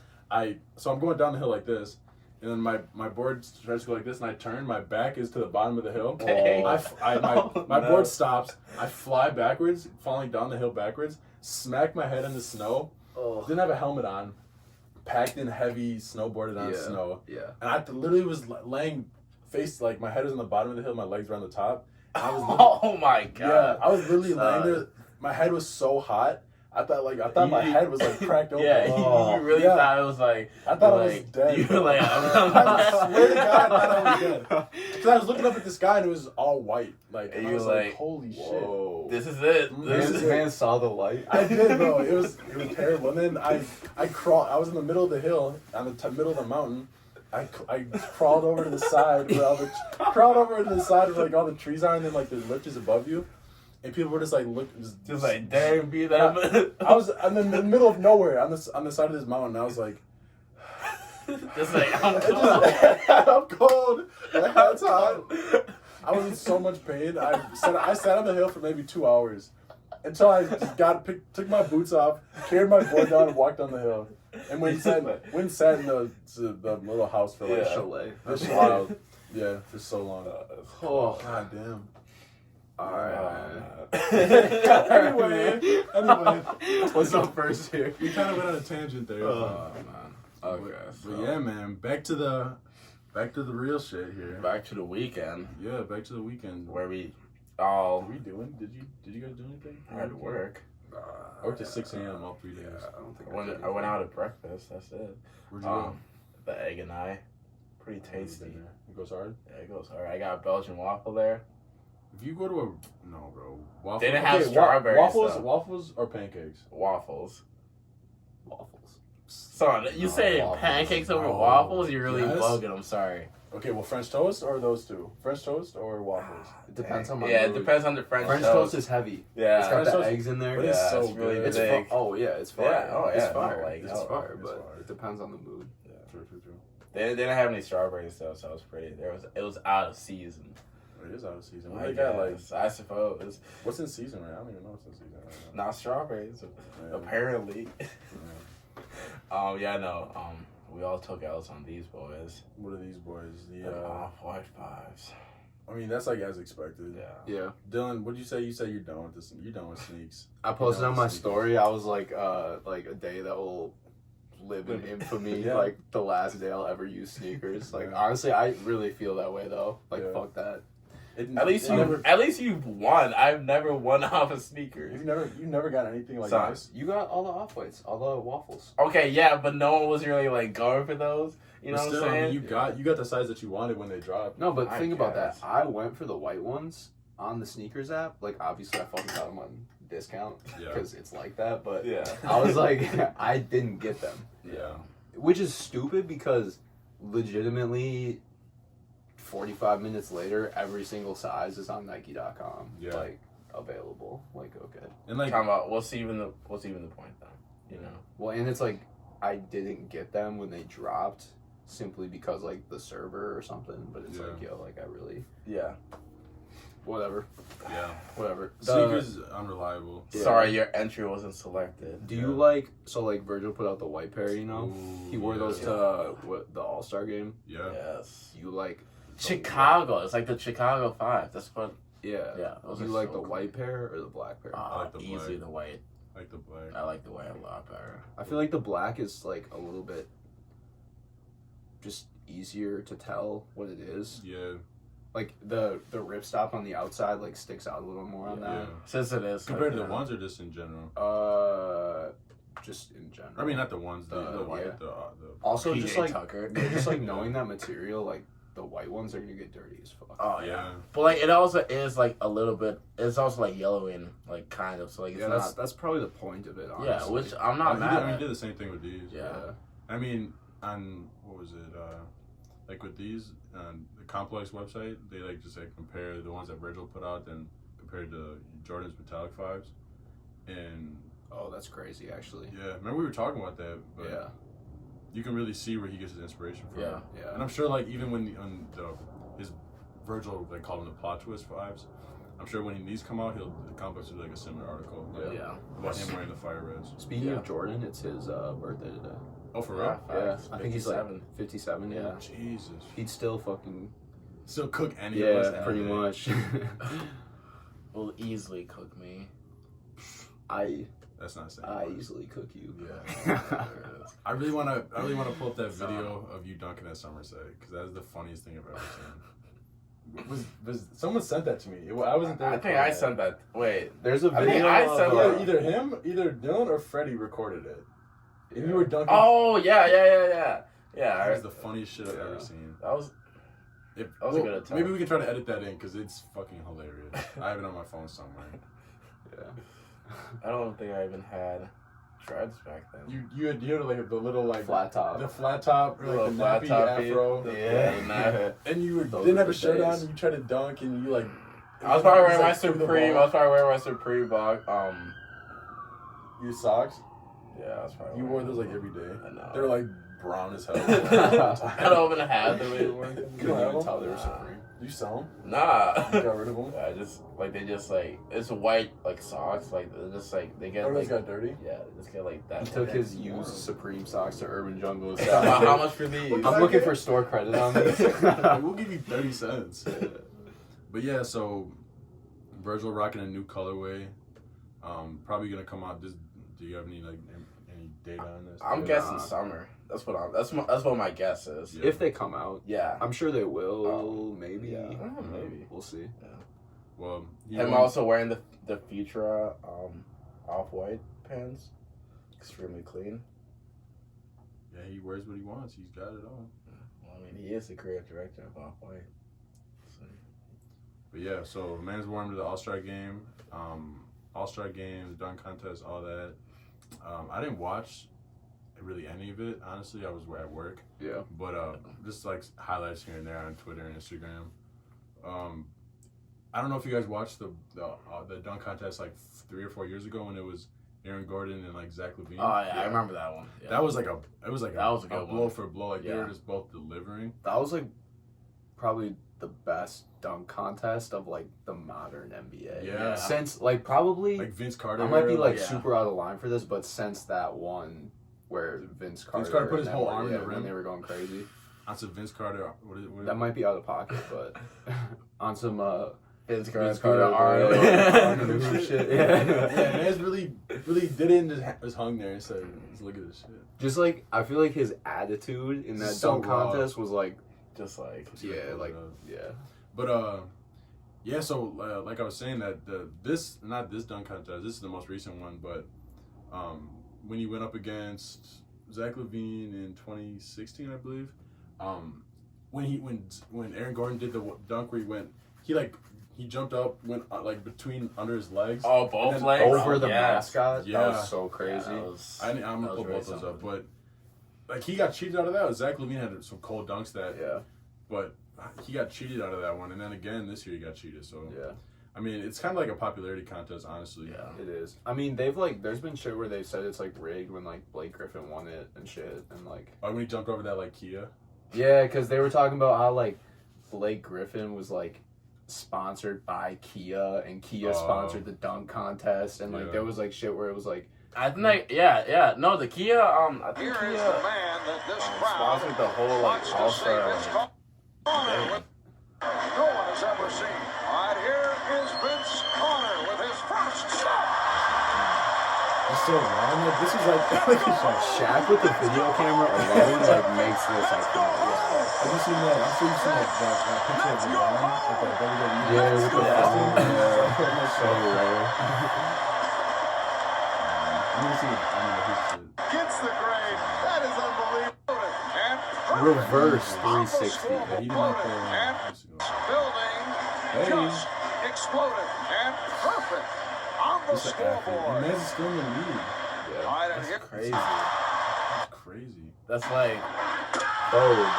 [SPEAKER 2] So I'm going down the hill like this, and then my board starts to go like this, and I turn. My back is to the bottom of the hill. My board stops. I fly backwards, falling down the hill backwards. Smack my head in the snow. Didn't have a helmet on. Packed in heavy, snowboarded on snow. Yeah. And I literally was laying face like my head was on the bottom of the hill, my legs were on the top. I was
[SPEAKER 3] oh my god!
[SPEAKER 2] Yeah, I was literally laying there. My head was so hot. I thought my head was like cracked open.
[SPEAKER 3] Yeah, you really thought it was like.
[SPEAKER 2] I thought I was dead.
[SPEAKER 3] You were like,
[SPEAKER 2] I swear to God, I thought I was dead. Because I was looking up at the sky and it was all white. Like, and I was like, holy shit.
[SPEAKER 3] This is it.
[SPEAKER 1] This man saw the light.
[SPEAKER 2] I did, bro. It was terrible. And then I crawled. I was in the middle of the hill, on the middle of the mountain. I crawled over to the side where crawled over to the side where like all the trees are, and then like the lift is above you. and people were just like
[SPEAKER 3] just like damn, be that.
[SPEAKER 2] I was in the middle of nowhere on the side of this mountain. I was like,
[SPEAKER 3] just like I'm
[SPEAKER 2] cold. My head's hot. I was in so much pain. I sat on the hill for maybe 2 hours until I took my boots off, carried my board down, and walked down the hill. And went sat in the little house for like
[SPEAKER 1] chalet.
[SPEAKER 2] Wild. Yeah, for so long.
[SPEAKER 1] Oh,
[SPEAKER 2] god damn.
[SPEAKER 1] Alright.
[SPEAKER 2] Anyway,
[SPEAKER 1] what's up first here?
[SPEAKER 2] We kind of went on a tangent there.
[SPEAKER 1] Oh man. Okay.
[SPEAKER 2] But yeah, man, back to the real shit here.
[SPEAKER 3] Back to the weekend.
[SPEAKER 2] Yeah, back to the weekend.
[SPEAKER 3] Where we
[SPEAKER 2] What are we doing? Did you guys do anything?
[SPEAKER 3] I had to work.
[SPEAKER 2] I worked at 6 a.m. all 3 days.
[SPEAKER 1] I don't think
[SPEAKER 3] I went out at breakfast. That's it.
[SPEAKER 2] Where'd you go?
[SPEAKER 3] The egg and I, pretty tasty.
[SPEAKER 2] It goes hard.
[SPEAKER 3] Yeah, it goes hard. I got a Belgian waffle there.
[SPEAKER 2] If you go to no, bro, waffles.
[SPEAKER 3] They didn't have strawberries.
[SPEAKER 2] Waffles or pancakes?
[SPEAKER 3] Waffles.
[SPEAKER 1] Waffles.
[SPEAKER 3] Son, you say
[SPEAKER 1] waffles.
[SPEAKER 3] Pancakes over waffles? You're really
[SPEAKER 2] Yes.
[SPEAKER 3] bugging. I'm sorry.
[SPEAKER 2] Okay, well, French toast or those two? French toast or waffles?
[SPEAKER 1] It depends on my
[SPEAKER 3] Yeah, it
[SPEAKER 1] mood.
[SPEAKER 3] depends on the French
[SPEAKER 1] French
[SPEAKER 3] toast.
[SPEAKER 1] toast is heavy.
[SPEAKER 3] Yeah.
[SPEAKER 1] It's got
[SPEAKER 2] French
[SPEAKER 1] the
[SPEAKER 2] toast-
[SPEAKER 1] eggs in there.
[SPEAKER 2] but
[SPEAKER 3] Yeah,
[SPEAKER 2] it's so
[SPEAKER 3] it's really
[SPEAKER 2] good.
[SPEAKER 1] It's
[SPEAKER 3] big.
[SPEAKER 1] oh yeah, it's fire.
[SPEAKER 3] Yeah, oh,
[SPEAKER 1] It's
[SPEAKER 3] yeah,
[SPEAKER 1] fire.
[SPEAKER 3] no, like,
[SPEAKER 1] it's
[SPEAKER 3] no,
[SPEAKER 1] fire,
[SPEAKER 2] it's
[SPEAKER 1] but
[SPEAKER 2] fire.
[SPEAKER 1] it depends on the mood.
[SPEAKER 2] Yeah, true.
[SPEAKER 3] They didn't have any strawberries though, so it was pretty. It was out of season.
[SPEAKER 2] It is out of season.
[SPEAKER 3] I
[SPEAKER 2] They got like
[SPEAKER 3] guess, I suppose.
[SPEAKER 2] what's in season right now? I don't even know what's in season right now.
[SPEAKER 3] Not strawberries,
[SPEAKER 2] Yeah.
[SPEAKER 3] apparently.
[SPEAKER 2] Yeah.
[SPEAKER 3] Yeah, no. We all took L's on these boys.
[SPEAKER 2] What are these boys? The
[SPEAKER 3] Off-white fives.
[SPEAKER 2] I mean, that's like as expected.
[SPEAKER 3] Yeah.
[SPEAKER 1] Yeah.
[SPEAKER 2] Dylan, what'd you say? You said you're done with this. You're done with sneaks.
[SPEAKER 1] I posted
[SPEAKER 2] You know,
[SPEAKER 1] on my
[SPEAKER 2] sneakers.
[SPEAKER 1] story. I was like a day that will live in infamy.
[SPEAKER 2] Yeah.
[SPEAKER 1] Like the last day I'll ever use sneakers. Like
[SPEAKER 2] Yeah.
[SPEAKER 1] honestly, I really feel that way though. Like
[SPEAKER 2] Yeah.
[SPEAKER 1] fuck that.
[SPEAKER 3] At least you've won. I've never won off of sneakers.
[SPEAKER 2] You never got anything like
[SPEAKER 3] Son.
[SPEAKER 2] this.
[SPEAKER 1] You got all the off-whites, all the waffles.
[SPEAKER 3] Okay, yeah, but no one was really like going for those. You know
[SPEAKER 2] But
[SPEAKER 3] what
[SPEAKER 2] still,
[SPEAKER 3] I'm
[SPEAKER 2] I mean,
[SPEAKER 3] saying?
[SPEAKER 2] you got the size that you wanted when they dropped.
[SPEAKER 1] No, but
[SPEAKER 3] I
[SPEAKER 1] think about that.
[SPEAKER 3] guess.
[SPEAKER 1] I went for the white ones on the sneakers app. Like obviously I fucking got them on discount
[SPEAKER 2] Yeah.
[SPEAKER 1] because it's like that. But
[SPEAKER 3] Yeah.
[SPEAKER 1] I was like, I didn't get them,
[SPEAKER 2] Yeah.
[SPEAKER 1] which is stupid because legitimately 45 minutes later, every single size is on Nike.com.
[SPEAKER 2] Yeah.
[SPEAKER 1] Like available. Like okay.
[SPEAKER 2] And like,
[SPEAKER 3] Talking about what's even the point then? You know?
[SPEAKER 1] Well, and it's like I didn't get them when they dropped simply because like the server or something. But it's
[SPEAKER 2] Yeah.
[SPEAKER 1] like yo, like I really
[SPEAKER 3] Yeah.
[SPEAKER 1] whatever.
[SPEAKER 2] yeah,
[SPEAKER 1] Whatever.
[SPEAKER 2] sneakers unreliable.
[SPEAKER 1] Yeah.
[SPEAKER 3] Sorry, your entry wasn't selected.
[SPEAKER 1] Do you like like Virgil put out the white pair? You know,
[SPEAKER 2] Ooh,
[SPEAKER 1] he wore those
[SPEAKER 2] yeah.
[SPEAKER 1] to the All-Star game.
[SPEAKER 2] Yeah.
[SPEAKER 3] Yes.
[SPEAKER 1] You like
[SPEAKER 3] Chicago. It's like the Chicago 5. That's what.
[SPEAKER 1] Yeah.
[SPEAKER 3] Yeah, those
[SPEAKER 1] You
[SPEAKER 3] are
[SPEAKER 1] like
[SPEAKER 3] so
[SPEAKER 1] the
[SPEAKER 3] cool.
[SPEAKER 1] white pair or the black pair?
[SPEAKER 2] like the
[SPEAKER 3] Easily
[SPEAKER 2] black.
[SPEAKER 3] the white.
[SPEAKER 2] Like the black.
[SPEAKER 3] I like the white a lot better.
[SPEAKER 1] I feel like the black is like a little bit just easier to tell what it is.
[SPEAKER 2] Yeah.
[SPEAKER 1] Like the ripstop on the outside like sticks out a little more on
[SPEAKER 2] Yeah.
[SPEAKER 1] that.
[SPEAKER 3] Since it is
[SPEAKER 2] Compared to
[SPEAKER 3] like,
[SPEAKER 2] the ones or just in general?
[SPEAKER 1] Just in general.
[SPEAKER 2] I mean, not the ones. The
[SPEAKER 1] The
[SPEAKER 2] white.
[SPEAKER 1] yeah.
[SPEAKER 2] The
[SPEAKER 1] Also,
[SPEAKER 3] PJ
[SPEAKER 1] just like
[SPEAKER 3] Tucker.
[SPEAKER 1] just like knowing that material, like the white ones are gonna get dirty as fuck.
[SPEAKER 3] Oh yeah.
[SPEAKER 2] yeah.
[SPEAKER 3] But like it also is like a little bit. It's also like yellowing, like kind of. So like it's
[SPEAKER 1] Yeah,
[SPEAKER 3] not.
[SPEAKER 1] that's probably the point of it. Honestly.
[SPEAKER 3] Yeah, which I'm not
[SPEAKER 2] I
[SPEAKER 3] mad
[SPEAKER 2] mean,
[SPEAKER 3] at.
[SPEAKER 2] did the same thing with these.
[SPEAKER 3] Yeah.
[SPEAKER 2] I mean, on what was it? Like with these, on the Complex website, they like just like compare the ones that Virgil put out, then compared to Jordan's Metallic 5s, and
[SPEAKER 1] Oh, that's crazy, actually.
[SPEAKER 2] yeah, remember we were talking about that, but
[SPEAKER 1] Yeah,
[SPEAKER 2] you can really see where he gets his inspiration from.
[SPEAKER 3] Yeah.
[SPEAKER 1] yeah.
[SPEAKER 2] And I'm sure like even when his Virgil, they call them the plot twist 5s. I'm sure when these come out, the Complex will do like a similar article. Like,
[SPEAKER 3] Yeah.
[SPEAKER 2] about him wearing the fire reds.
[SPEAKER 1] Speaking
[SPEAKER 3] Yeah.
[SPEAKER 1] of Jordan, it's his birthday today.
[SPEAKER 2] Oh, for
[SPEAKER 3] Yeah.
[SPEAKER 2] real?
[SPEAKER 1] Yeah,
[SPEAKER 3] Facts.
[SPEAKER 1] I think he's like
[SPEAKER 3] 57.
[SPEAKER 1] 57. Yeah,
[SPEAKER 2] Jesus.
[SPEAKER 1] he'd still fucking
[SPEAKER 2] Still cook any of us.
[SPEAKER 1] yeah, pretty
[SPEAKER 2] any day.
[SPEAKER 1] much.
[SPEAKER 3] Will easily cook me.
[SPEAKER 2] That's not saying.
[SPEAKER 1] I
[SPEAKER 2] much.
[SPEAKER 1] easily cook you.
[SPEAKER 2] Yeah. I really want to pull up that video of you dunking at Somerset because that is the funniest thing I've ever seen. Was someone sent that to me? I wasn't there.
[SPEAKER 3] I think I sent that. Wait.
[SPEAKER 1] There's a
[SPEAKER 3] I think
[SPEAKER 1] video.
[SPEAKER 3] I
[SPEAKER 1] of,
[SPEAKER 3] sent
[SPEAKER 2] Yeah, either him, either Dylan or Freddie recorded it, and you were dunking.
[SPEAKER 3] Oh yeah.
[SPEAKER 2] that was the funniest shit I've ever seen.
[SPEAKER 3] That was.
[SPEAKER 2] If,
[SPEAKER 3] That was a good attempt.
[SPEAKER 2] maybe we can try to edit that in because it's fucking hilarious. I have it on my phone somewhere.
[SPEAKER 1] Yeah.
[SPEAKER 3] I don't think I even had dreads back then.
[SPEAKER 2] You had like the little like
[SPEAKER 1] Flat top.
[SPEAKER 2] the flat top, or,
[SPEAKER 3] Little
[SPEAKER 2] like the
[SPEAKER 3] flat
[SPEAKER 2] nappy
[SPEAKER 3] top,
[SPEAKER 2] afro.
[SPEAKER 3] yeah.
[SPEAKER 2] And you
[SPEAKER 1] Those
[SPEAKER 2] didn't
[SPEAKER 1] were
[SPEAKER 2] have a
[SPEAKER 1] the
[SPEAKER 2] shirt on,
[SPEAKER 1] days.
[SPEAKER 2] and you tried to dunk, and you like
[SPEAKER 3] I was probably wearing my Supreme. I was probably wearing my Supreme box.
[SPEAKER 2] Your socks?
[SPEAKER 3] Yeah, I was probably.
[SPEAKER 2] You wore those like every day.
[SPEAKER 3] I know.
[SPEAKER 2] They're like brown as hell.
[SPEAKER 3] I don't even have the way to wear them.
[SPEAKER 2] You don't even tell they were Supreme. You sell them?
[SPEAKER 3] Nah.
[SPEAKER 2] You got rid of them?
[SPEAKER 3] Yeah, they just like it's white like socks. Like they're just like they get.
[SPEAKER 2] Oh,
[SPEAKER 3] like,
[SPEAKER 2] got dirty?
[SPEAKER 3] Yeah, they just get like that.
[SPEAKER 1] He took his used Supreme socks to Urban Jungle.
[SPEAKER 3] How much for these?
[SPEAKER 1] I'm looking for store credit on these.
[SPEAKER 2] We'll give you 30 cents. But yeah, so Virgil rocking a new colorway. Probably gonna come out. Do you have any data on this?
[SPEAKER 3] I'm guessing summer. That's what my guess is.
[SPEAKER 1] If they come out,
[SPEAKER 3] yeah,
[SPEAKER 1] I'm sure they will. Maybe,
[SPEAKER 3] maybe
[SPEAKER 1] we'll see.
[SPEAKER 3] Yeah.
[SPEAKER 2] Well,
[SPEAKER 3] I'm also wearing the Futura off-white pants. Extremely clean.
[SPEAKER 2] Yeah, he wears what he wants. He's got it all.
[SPEAKER 3] Well, I mean, he is the creative director of Off-White. So.
[SPEAKER 2] But yeah, so man's warm to the All-Star game. All-Star game, the dunk contest, all that. I didn't watch really any of it. Honestly, I was at work.
[SPEAKER 1] Yeah.
[SPEAKER 2] But just like highlights here and there on Twitter and Instagram. I don't know if you guys watched the dunk contest like 3 or 4 years ago when it was Aaron Gordon and like Zach LaVine.
[SPEAKER 3] Oh yeah, I remember that one. Yeah.
[SPEAKER 2] That was like a blow
[SPEAKER 3] one.
[SPEAKER 2] for blow. Like they were just both delivering.
[SPEAKER 1] That was like probably the best dunk contest of like the modern NBA.
[SPEAKER 2] Yeah.
[SPEAKER 1] Since like probably
[SPEAKER 2] like Vince Carter.
[SPEAKER 1] I might be like
[SPEAKER 3] yeah.
[SPEAKER 1] super out of line for this, but since that one where Vince Carter
[SPEAKER 2] put his whole arm in the rim
[SPEAKER 1] when they were going crazy.
[SPEAKER 2] On some Vince Carter.
[SPEAKER 1] That might be out of pocket, but on some
[SPEAKER 3] Vince
[SPEAKER 1] Carter
[SPEAKER 3] Carter
[SPEAKER 1] arm in the hoop shit.
[SPEAKER 2] Yeah, man's really did it and just hung there and said, "Look at this shit."
[SPEAKER 1] Just like I feel like his attitude in that dunk contest was like,
[SPEAKER 3] just like
[SPEAKER 2] But yeah. So like I was saying that not this dunk contest. This is the most recent one, but when he went up against Zach LaVine in 2016, I believe. When Aaron Gordon did the dunk where he jumped up, went like between under his legs.
[SPEAKER 3] Oh, both legs
[SPEAKER 1] over the mascot.
[SPEAKER 2] Yeah,
[SPEAKER 1] that was so crazy.
[SPEAKER 3] Yeah,
[SPEAKER 2] I'm gonna pull both those up, but like he got cheated out of that. Zach LaVine had some cold dunks but he got cheated out of that one, and then again this year he got cheated. So
[SPEAKER 1] yeah.
[SPEAKER 2] I mean, it's kind of like a popularity contest, honestly.
[SPEAKER 1] Yeah, it is. I mean, there's been shit where they've said it's like rigged when like Blake Griffin won it and shit, and like.
[SPEAKER 2] Oh, when he jumped over that like Kia.
[SPEAKER 1] Yeah, because they were talking about how like Blake Griffin was like sponsored by Kia, and Kia sponsored the dunk contest, and like there was like shit where it was like.
[SPEAKER 3] I think no, the Kia I think Kia sponsored the whole like All-Star.
[SPEAKER 4] No one has ever seen. All right, here is Vince Carter with his first shot.
[SPEAKER 2] It's so wrong. Like, this is like
[SPEAKER 1] Shaq with the video camera alone like makes this iconic.
[SPEAKER 2] Have you seen that? I'm sure you've seen that picture of LeBron with the WWE.
[SPEAKER 1] Yeah, with the phone. Yeah, so rare.
[SPEAKER 2] I'm gonna see it.
[SPEAKER 4] Gets the grade. That is unbelievable. And
[SPEAKER 1] Reverse 360.
[SPEAKER 2] Yeah, he did not play around.
[SPEAKER 4] building just exploded and perfect on the
[SPEAKER 2] This is an athlete.
[SPEAKER 4] scoreboard.
[SPEAKER 2] And man's still in the league.
[SPEAKER 1] Yeah.
[SPEAKER 4] All right, and
[SPEAKER 3] That's
[SPEAKER 4] here-
[SPEAKER 3] crazy.
[SPEAKER 2] That's crazy.
[SPEAKER 3] That's like
[SPEAKER 2] So mean.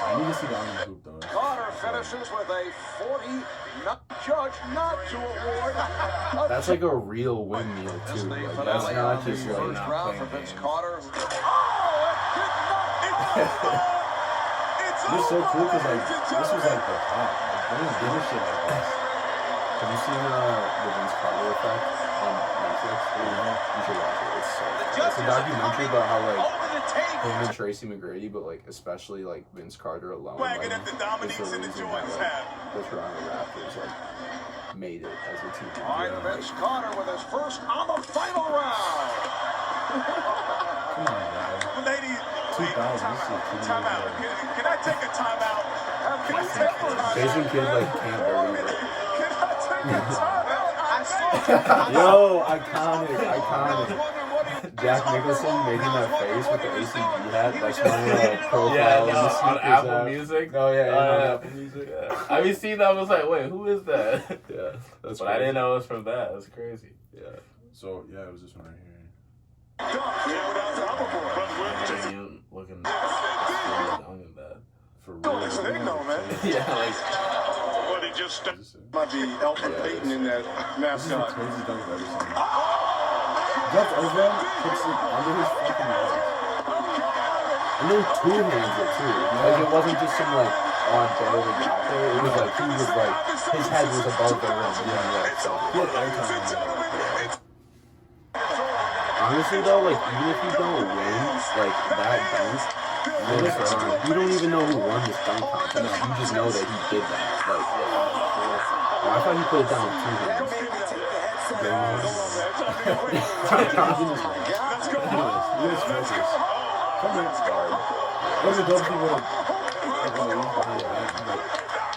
[SPEAKER 2] I need to see the arm hoop though.
[SPEAKER 4] Carter finishes with a 40. Not judge not to award.
[SPEAKER 1] That's like a real windmill
[SPEAKER 4] This
[SPEAKER 1] too.
[SPEAKER 4] is the
[SPEAKER 1] Like,
[SPEAKER 4] finale
[SPEAKER 1] that's not
[SPEAKER 4] of the
[SPEAKER 1] just
[SPEAKER 4] first
[SPEAKER 1] like.
[SPEAKER 4] round for Vince Carter. Oh,
[SPEAKER 2] This is so cool because like this was like the top. Like, they didn't give a shit like this.
[SPEAKER 1] Have you seen the Vince Carter Effect on Netflix? You should watch it. It's a documentary about how like him and Tracy McGrady, but like especially like Vince Carter alone, like, is the reason why like, the Toronto Raptors like made it as a team.
[SPEAKER 4] All right, Vince Carter with his first on the final round.
[SPEAKER 2] Come on, guys.
[SPEAKER 5] Ladies,
[SPEAKER 2] 2000. This is
[SPEAKER 5] time out. Can I take a time out? Can I take a time out?
[SPEAKER 1] Jason Kidd like can't believe it.
[SPEAKER 5] Can I take a time out? I saw
[SPEAKER 1] Yo, iconic. Jack Nicholson making that face with the ACG hat. That's my profile.
[SPEAKER 3] on Apple Music.
[SPEAKER 1] Oh yeah, on Apple Music.
[SPEAKER 3] I mean, seen that. I was like, wait, who is that?
[SPEAKER 1] Yeah, that's.
[SPEAKER 3] But I didn't know it was from that. That's crazy.
[SPEAKER 1] Yeah.
[SPEAKER 2] So yeah, it was this one right here.
[SPEAKER 3] Genuine looking. That.
[SPEAKER 2] For real.
[SPEAKER 5] man.
[SPEAKER 3] Yeah, like
[SPEAKER 5] just might be Elton Payton in that mascot.
[SPEAKER 2] Craziest dunk I've ever seen. Jumped over him, puts it under his fucking legs.
[SPEAKER 1] And then two hands it too. Like it wasn't just some like barely got there. It was like he was like his head was above the rim. Yeah, so
[SPEAKER 2] He had air time on that.
[SPEAKER 1] honestly though, like even if you don't win, like that dunk, you don't even know who won this dunk contest. You just know that he did that. Like, I thought he put it down with two hands.
[SPEAKER 2] Those are dope people.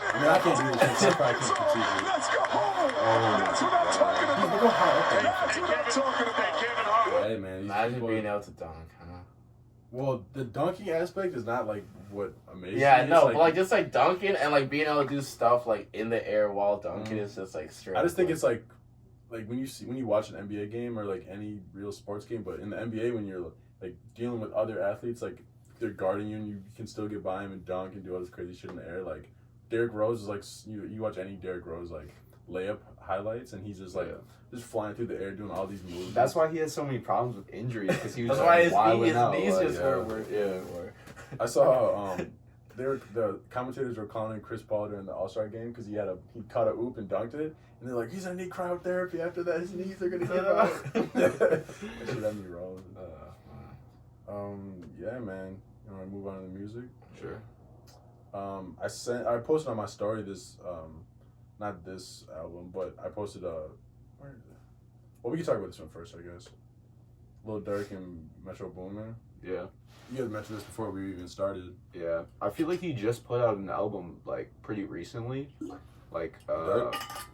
[SPEAKER 2] I mean, I can't do this. I probably can't conceive it. Go high up there. Hey, man.
[SPEAKER 3] Imagine being able to dunk, huh?
[SPEAKER 2] Well, the dunking aspect is not like what amazing.
[SPEAKER 3] Yeah, no, but like just like dunking and like being able to do stuff like in the air while dunking is just like straight.
[SPEAKER 2] I just think it's like when you watch an NBA game or like any real sports game, but in the NBA when you're like dealing with other athletes, like they're guarding you and you can still get by him and dunk and do all this crazy shit in the air. Like Derrick Rose is like you watch any Derrick Rose like layup highlights and he's just like just flying through the air doing all these moves.
[SPEAKER 1] That's why he had so many problems with injuries because he was.
[SPEAKER 3] That's why his knees
[SPEAKER 1] like,
[SPEAKER 3] just were.
[SPEAKER 2] I saw the commentators were clowning Chris Paul during the All-Star game because he caught a oop and dunked it, and they're like, he's gonna need cryotherapy after that. His knees are gonna give out. That shit had me wrong. Yeah, man. You want to move on to the music?
[SPEAKER 1] Sure.
[SPEAKER 2] I posted on my story this not this album, but I posted where is it? Well, we can talk about this one first, I guess. Lil Durk and Metro Boomin.
[SPEAKER 1] Yeah.
[SPEAKER 2] You guys mentioned this before we even started.
[SPEAKER 1] Yeah. I feel like he just put out an album like pretty recently. Like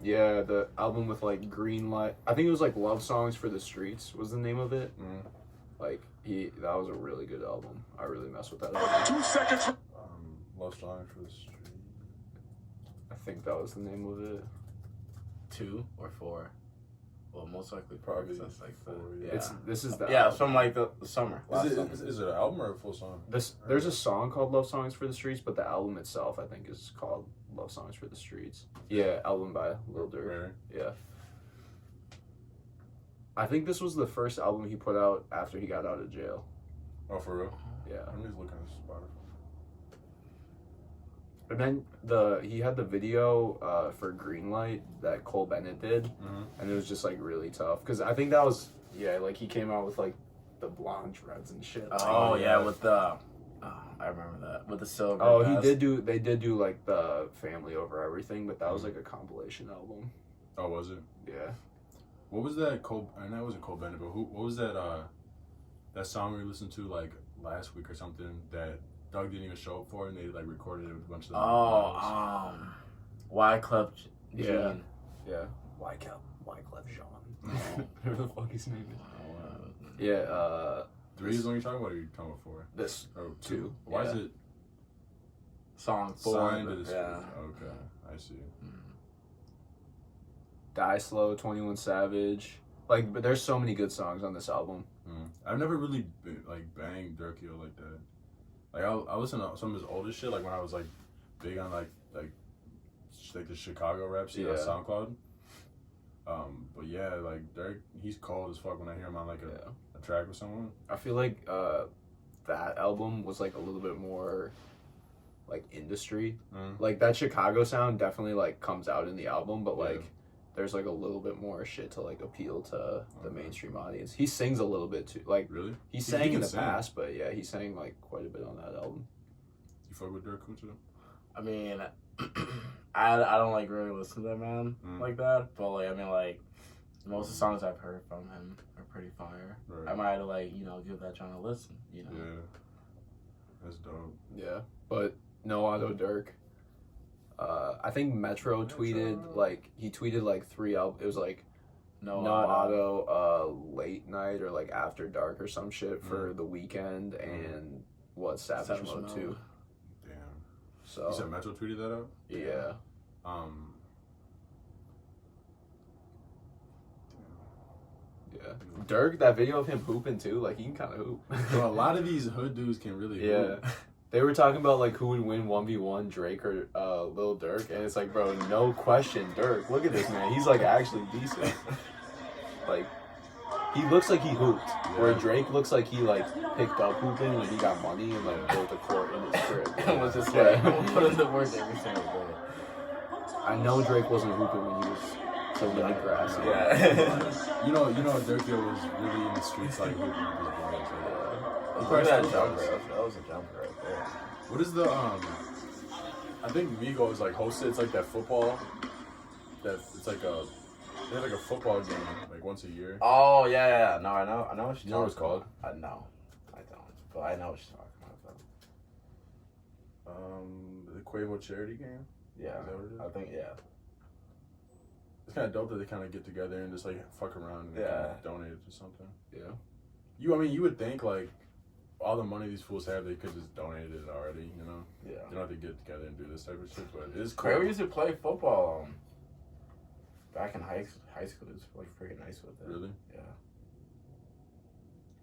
[SPEAKER 1] yeah, the album with like Green Light. I think it was like Love Songs for the Streets was the name of it. Like that was a really good album. I really messed with that album.
[SPEAKER 5] 2 seconds.
[SPEAKER 2] Love Songs for the Street.
[SPEAKER 1] I think that was the name of it.
[SPEAKER 3] 2 or 4. Well, most likely
[SPEAKER 2] Probably
[SPEAKER 3] that's like
[SPEAKER 2] 4.
[SPEAKER 3] yeah.
[SPEAKER 1] This is the
[SPEAKER 3] yeah,
[SPEAKER 1] album.
[SPEAKER 3] from like the summer.
[SPEAKER 2] Is it an album or a full song?
[SPEAKER 1] There's a song called Love Songs for the Streets, but the album itself I think is called Love Songs for the Streets. Yeah, album by Lil Durk.
[SPEAKER 2] Right.
[SPEAKER 1] Yeah. I think this was the first album he put out after he got out of jail.
[SPEAKER 2] Oh, for real?
[SPEAKER 1] Yeah.
[SPEAKER 2] I'm just looking at Spotify.
[SPEAKER 1] And then he had the video for Greenlight that Cole Bennett did, and it was just like really tough because I think that was like he came out with like the blonde dreads and shit.
[SPEAKER 3] Oh yeah, with the I remember that with the silver.
[SPEAKER 1] Oh,
[SPEAKER 3] vest.
[SPEAKER 1] they did do like the Family Over Everything, but that was like a compilation album.
[SPEAKER 2] Oh, was it?
[SPEAKER 1] Yeah.
[SPEAKER 2] What was that Cole? I know it wasn't Cole Bennett, but what was that? That song we listened to like last week or something that Doug didn't even show up for, and they like recorded it with a bunch of them.
[SPEAKER 3] Wyclef
[SPEAKER 1] Jean. Yeah. Wyclef Jean. Whatever the fuck his name is. Yeah.
[SPEAKER 2] 3 is the one you're talking about, or are you talking about 4?
[SPEAKER 1] This.
[SPEAKER 2] Oh, 2.
[SPEAKER 1] 2.
[SPEAKER 2] Why is it
[SPEAKER 3] song 4?
[SPEAKER 2] signed to this? Yeah. Okay, I see.
[SPEAKER 1] Die Slow, 21 Savage. Like, but there's so many good songs on this album.
[SPEAKER 2] I've never really banged Durk like that. Like I listen to some of his older shit, like when I was like big on like the Chicago rap scene on SoundCloud. But yeah, like Durk, he's cold as fuck when I hear him on like a track with someone.
[SPEAKER 1] I feel like that album was like a little bit more like industry. Like that Chicago sound definitely like comes out in the album, but like there's like a little bit more shit to like appeal to the mainstream audience. He sings a little bit too. Like
[SPEAKER 2] really,
[SPEAKER 1] he sang in the past, but yeah, he sang like quite a bit on that album.
[SPEAKER 2] You fuck with Durk, Kunta?
[SPEAKER 3] I mean, I don't like really listen to that man like that, but like I mean like most of the songs I've heard from him are pretty fire. Right. I might like give that genre a listen.
[SPEAKER 2] Yeah, that's dope.
[SPEAKER 1] Yeah, but no auto Durk. I think Metro tweeted like he tweeted like 3 albums. It was like no auto, late night or like after dark or some shit for the weekend and Savage Mode 2.
[SPEAKER 2] Damn.
[SPEAKER 1] So
[SPEAKER 2] you said Metro tweeted that out?
[SPEAKER 1] Yeah. Yeah. Durk, that video of him hooping too, like he can kind of hoop.
[SPEAKER 2] Well, a lot of these hood dudes can really hoop.
[SPEAKER 1] They were talking about like who would win 1v1, Drake or Lil Durk, and it's like, bro, no question, Durk. Look at this man. He's like actually decent. Like, he looks like he hooped. Yeah. Where Drake looks like he like picked up hooping when he got money and like built a court in his crib.
[SPEAKER 3] And was just like, put in the work every single day.
[SPEAKER 1] I know Drake wasn't hooping when he was playing in the grass.
[SPEAKER 2] Yeah. you know, Durk was really in the streets like hooping.
[SPEAKER 3] Look at that jumper. That was a jumper right there.
[SPEAKER 2] What is the I think Migos like hosted. It's like that football. It's like a. They have like a football game like once a year.
[SPEAKER 3] Oh yeah. No, I know what you're talking about.
[SPEAKER 2] You know what it's called?
[SPEAKER 3] No, I don't. But I know what you're talking about.
[SPEAKER 2] The Quavo charity game.
[SPEAKER 3] Yeah,
[SPEAKER 2] is that what it is?
[SPEAKER 3] I think
[SPEAKER 2] It's kind of dope that they kind of get together and just like fuck around and donate it to something.
[SPEAKER 1] Yeah.
[SPEAKER 2] You would think like all the money these fools have, they could just donate it already, you know?
[SPEAKER 3] Yeah.
[SPEAKER 2] They don't have to get together and do this type of shit, but it is cool.
[SPEAKER 3] Quavo used to play football. Back in high school, it was like pretty nice with it.
[SPEAKER 2] Really?
[SPEAKER 3] Yeah.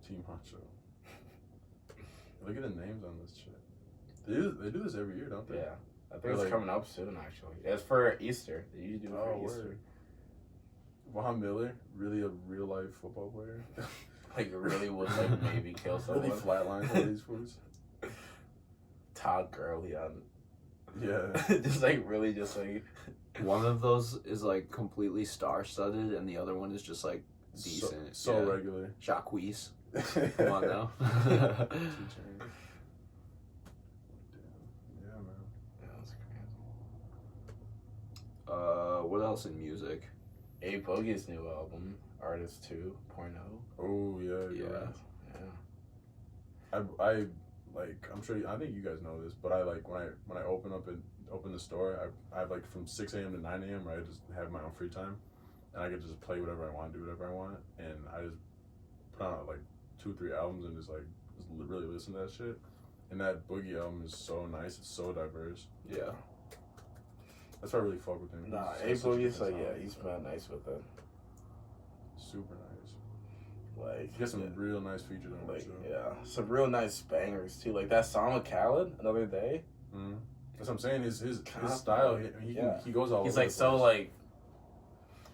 [SPEAKER 2] Team Honcho. Look at the names on this shit. They do this every year, don't they?
[SPEAKER 3] Yeah. I think it's coming up soon, actually. It's for Easter. They usually do it for Easter.
[SPEAKER 2] Von Miller, really a real life football player.
[SPEAKER 3] Like really would like maybe kill someone.
[SPEAKER 2] Really flatlines all these fools.
[SPEAKER 3] Todd Gurley on.
[SPEAKER 2] Yeah.
[SPEAKER 3] Just like really just like.
[SPEAKER 1] One of those is like completely star-studded, and the other one is just like decent.
[SPEAKER 2] So regular.
[SPEAKER 1] Jacques. Come on now.
[SPEAKER 2] Yeah, man.
[SPEAKER 3] Yeah, that's crazy.
[SPEAKER 1] What else in music?
[SPEAKER 3] A Boogie's new album, Artist 2.0.
[SPEAKER 2] Oh yeah. I like. I'm sure. I think you guys know this, but I like when I open the store. I have like from 6 a.m. to 9 a.m. Right, I just have my own free time, and I can just play whatever I want, do whatever I want, and I just put on like 2-3 albums and just really listen to that shit. And that Boogie album is so nice. It's so diverse.
[SPEAKER 1] Yeah.
[SPEAKER 2] That's why I really fuck with him.
[SPEAKER 3] Nah, A Boogie's like he's been nice with it.
[SPEAKER 2] Super nice.
[SPEAKER 3] Like
[SPEAKER 2] he got some real nice features on it too.
[SPEAKER 3] Yeah, some real nice bangers too. Like that song with Khaled, Another Day.
[SPEAKER 2] Mm-hmm. That's what I'm saying. His style. He goes all.
[SPEAKER 3] He's
[SPEAKER 2] over
[SPEAKER 3] like
[SPEAKER 2] the
[SPEAKER 3] so
[SPEAKER 2] place.
[SPEAKER 3] like.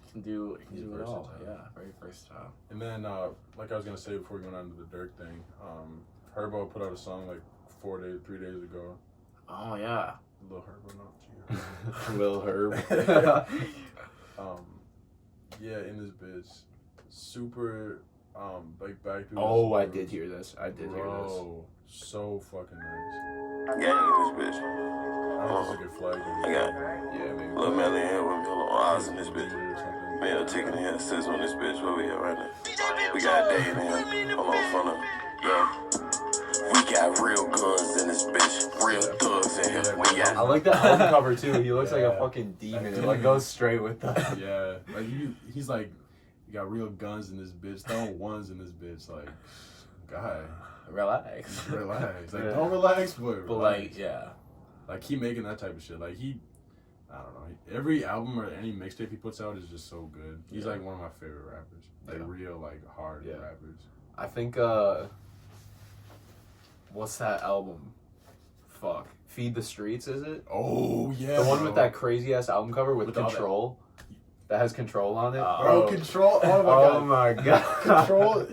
[SPEAKER 3] He can do it all.
[SPEAKER 2] versatile.
[SPEAKER 3] Yeah, very versatile.
[SPEAKER 2] And then like I was gonna say before we went on to the Durk thing, Herbo put out a song like 3 days ago.
[SPEAKER 3] Oh yeah.
[SPEAKER 2] Lil Herbo, not you.
[SPEAKER 1] Lil Herb.
[SPEAKER 2] Yeah, in this bitch, super like back to.
[SPEAKER 1] Oh, I did hear this. I did hear this.
[SPEAKER 2] So fucking nice.
[SPEAKER 4] Gang in this bitch.
[SPEAKER 2] I don't know if it's a good flag.
[SPEAKER 4] I got
[SPEAKER 1] maybe.
[SPEAKER 4] Lil Melly in here with me, Lil Oz in this bitch. Mail ticket in here, sis on this bitch. Where we at right now? We got Dave in here. Hold on, front of. Yeah. We got real guns in this bitch. Real thugs in here. We got.
[SPEAKER 1] I like that album cover too. He looks like a fucking demon. It like goes straight with that.
[SPEAKER 2] Yeah, like he's like, you got real guns in this bitch. Throwing ones in this bitch. Like, guy,
[SPEAKER 3] relax.
[SPEAKER 2] Like, don't relax, but
[SPEAKER 3] like, yeah.
[SPEAKER 2] Like, keep making that type of shit. Like, I don't know. Every album or any mixtape he puts out is just so good. He's like one of my favorite rappers. Like, real, like, hard rappers.
[SPEAKER 1] I think, what's that album? Fuck. Feed the Streets, is it?
[SPEAKER 2] Oh, yeah.
[SPEAKER 1] The one with that crazy ass album cover with Control. That has Control on it.
[SPEAKER 2] Control.
[SPEAKER 1] Oh my god.
[SPEAKER 2] Control.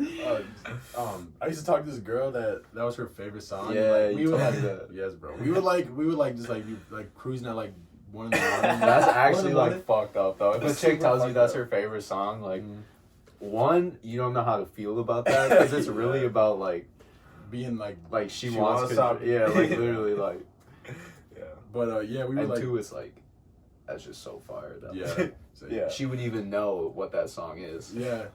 [SPEAKER 2] I used to talk to this girl that was her favorite song.
[SPEAKER 1] Yeah,
[SPEAKER 2] like,
[SPEAKER 1] you told me that.
[SPEAKER 2] Yes, bro. We would just be cruising at like 1 in the morning.
[SPEAKER 1] That's actually like fucked up though. If a chick tells you that's her favorite song, like one, you don't know how to feel about that because it's really about like
[SPEAKER 2] being like
[SPEAKER 1] she wants to. Yeah, like literally like.
[SPEAKER 2] Yeah. But we were
[SPEAKER 1] and
[SPEAKER 2] like.
[SPEAKER 1] two is like, that's just so fire though.
[SPEAKER 2] Yeah.
[SPEAKER 1] Yeah. She would even know what that song is.
[SPEAKER 2] Yeah.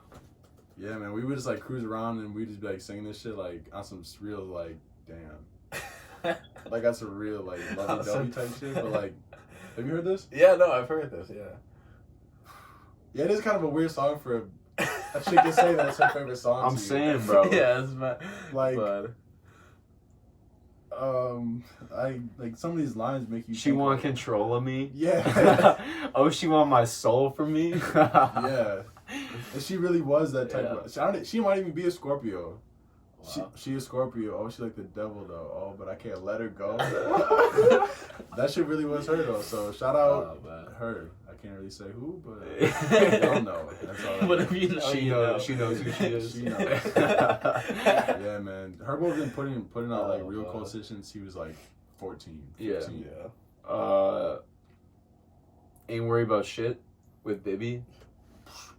[SPEAKER 2] Yeah, man. We would just like cruise around and we'd just be like singing this shit like on some real like, damn. Like on some real like lovey-dovey type shit. But like, have you heard this?
[SPEAKER 3] Yeah, no, I've heard this, yeah.
[SPEAKER 2] Yeah, it is kind of a weird song for a chick to say that's her favorite song.
[SPEAKER 1] I'm saying, bro.
[SPEAKER 3] Yeah, it's my,
[SPEAKER 2] like,
[SPEAKER 3] but...
[SPEAKER 2] I like some of these lines make you.
[SPEAKER 1] She want control of me.
[SPEAKER 2] Yeah.
[SPEAKER 1] Oh, she want my soul from me.
[SPEAKER 2] Yeah. And she really was that type of. She might even be a Scorpio.
[SPEAKER 3] Wow.
[SPEAKER 2] She a Scorpio. Oh, she like the devil though. Oh, but I can't let her go. That shit really was her though. So shout out her. I can't really say who, but y'all know. That's all.
[SPEAKER 3] But if you know,
[SPEAKER 1] She knows who she is.
[SPEAKER 2] She knows. Yeah, man. Herbo's been putting out like real cold shit since he was like 14. 15.
[SPEAKER 1] Yeah. Ain't Worry About Shit with Bibby.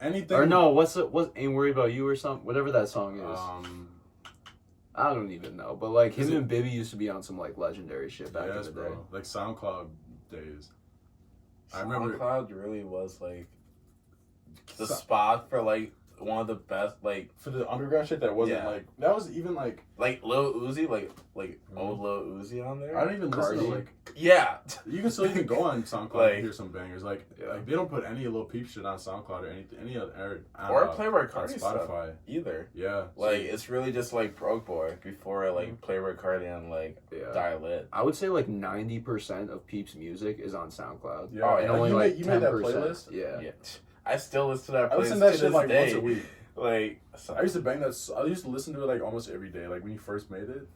[SPEAKER 2] Anything.
[SPEAKER 1] Or no, what Ain't Worry About You or something, whatever that song is. I don't even know, but like him and Bibby used to be on some like legendary shit back in the day.
[SPEAKER 2] Bro. Like SoundCloud days. I remember
[SPEAKER 3] SoundCloud really was like the spot for like one of the best, like
[SPEAKER 2] for the underground shit that wasn't like that was even like
[SPEAKER 3] Lil Uzi, like old Lil Uzi on there.
[SPEAKER 2] I don't even listen to like you can still even go on SoundCloud and hear some bangers like they don't put any Lil Peep shit on SoundCloud or any other
[SPEAKER 3] or Playboy Cardi
[SPEAKER 2] Spotify
[SPEAKER 3] stuff either.
[SPEAKER 2] Yeah,
[SPEAKER 3] like it's really just like Broke Boy before like Playboy Cardi and like Dial It.
[SPEAKER 1] I would say like 90% of Peep's music is on SoundCloud.
[SPEAKER 2] Yeah,
[SPEAKER 1] and only like
[SPEAKER 2] you
[SPEAKER 1] 10%.
[SPEAKER 2] made that playlist.
[SPEAKER 1] Yeah.
[SPEAKER 3] I still listen to that playlist.
[SPEAKER 2] I listen to that
[SPEAKER 3] to
[SPEAKER 2] shit
[SPEAKER 3] this
[SPEAKER 2] like
[SPEAKER 3] day.
[SPEAKER 2] once a week.
[SPEAKER 3] Like
[SPEAKER 2] I used to bang that. I used to listen to it like almost every day. Like when you first made it,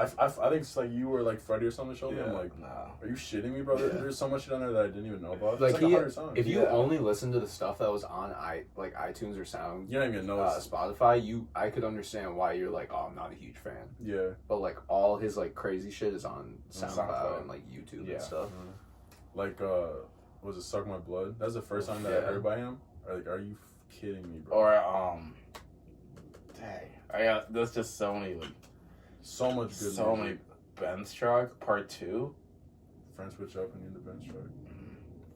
[SPEAKER 2] I think it's like you or like Freddie or something showed me. I'm like,
[SPEAKER 3] nah.
[SPEAKER 2] Are you shitting me, bro? There's so much shit on there that I didn't even know about.
[SPEAKER 1] Like,
[SPEAKER 2] it's like 100 songs.
[SPEAKER 1] If you only listen to the stuff that was on like iTunes or Sound,
[SPEAKER 2] you don't even know
[SPEAKER 1] Spotify, I could understand why you're like, oh, I'm not a huge fan.
[SPEAKER 2] Yeah.
[SPEAKER 1] But like all his like crazy shit is on SoundCloud and like YouTube and stuff.
[SPEAKER 2] Like was it Suck My Blood? That's the first song that I heard by him. Like, are you kidding me, bro?
[SPEAKER 3] Or dang, there's just so many like
[SPEAKER 2] so much good.
[SPEAKER 3] So many Ben's Truck Part 2.
[SPEAKER 2] Friends Switch Up and In the Ben's Truck.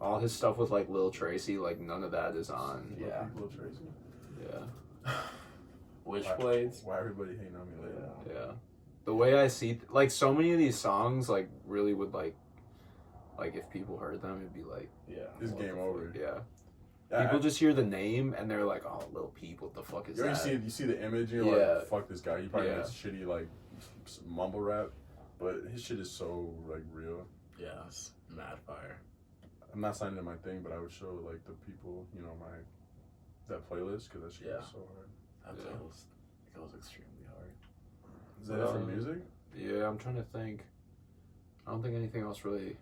[SPEAKER 1] All his stuff with like Lil Tracy, like none of that is on.
[SPEAKER 2] Lil Tracy.
[SPEAKER 1] Yeah.
[SPEAKER 3] Witchblades.
[SPEAKER 2] Why everybody hating on me lately?
[SPEAKER 1] Yeah. The way I see, like so many of these songs, like really would like if people heard them, it'd be like,
[SPEAKER 2] this game over.
[SPEAKER 1] Yeah. People just hear the name and they're like, "Oh, Lil Peep, what the fuck is that?"
[SPEAKER 2] You see the image, and you're like, "Fuck this guy." He probably makes shitty like mumble rap, but his shit is so like real.
[SPEAKER 3] Yeah, it's mad fire.
[SPEAKER 2] I'm not signing to my thing, but I would show like the people, that playlist because that shit is so hard.
[SPEAKER 3] That playlist goes extremely hard.
[SPEAKER 2] Is that it for music?
[SPEAKER 1] Yeah, I'm trying to think. I don't think anything else really.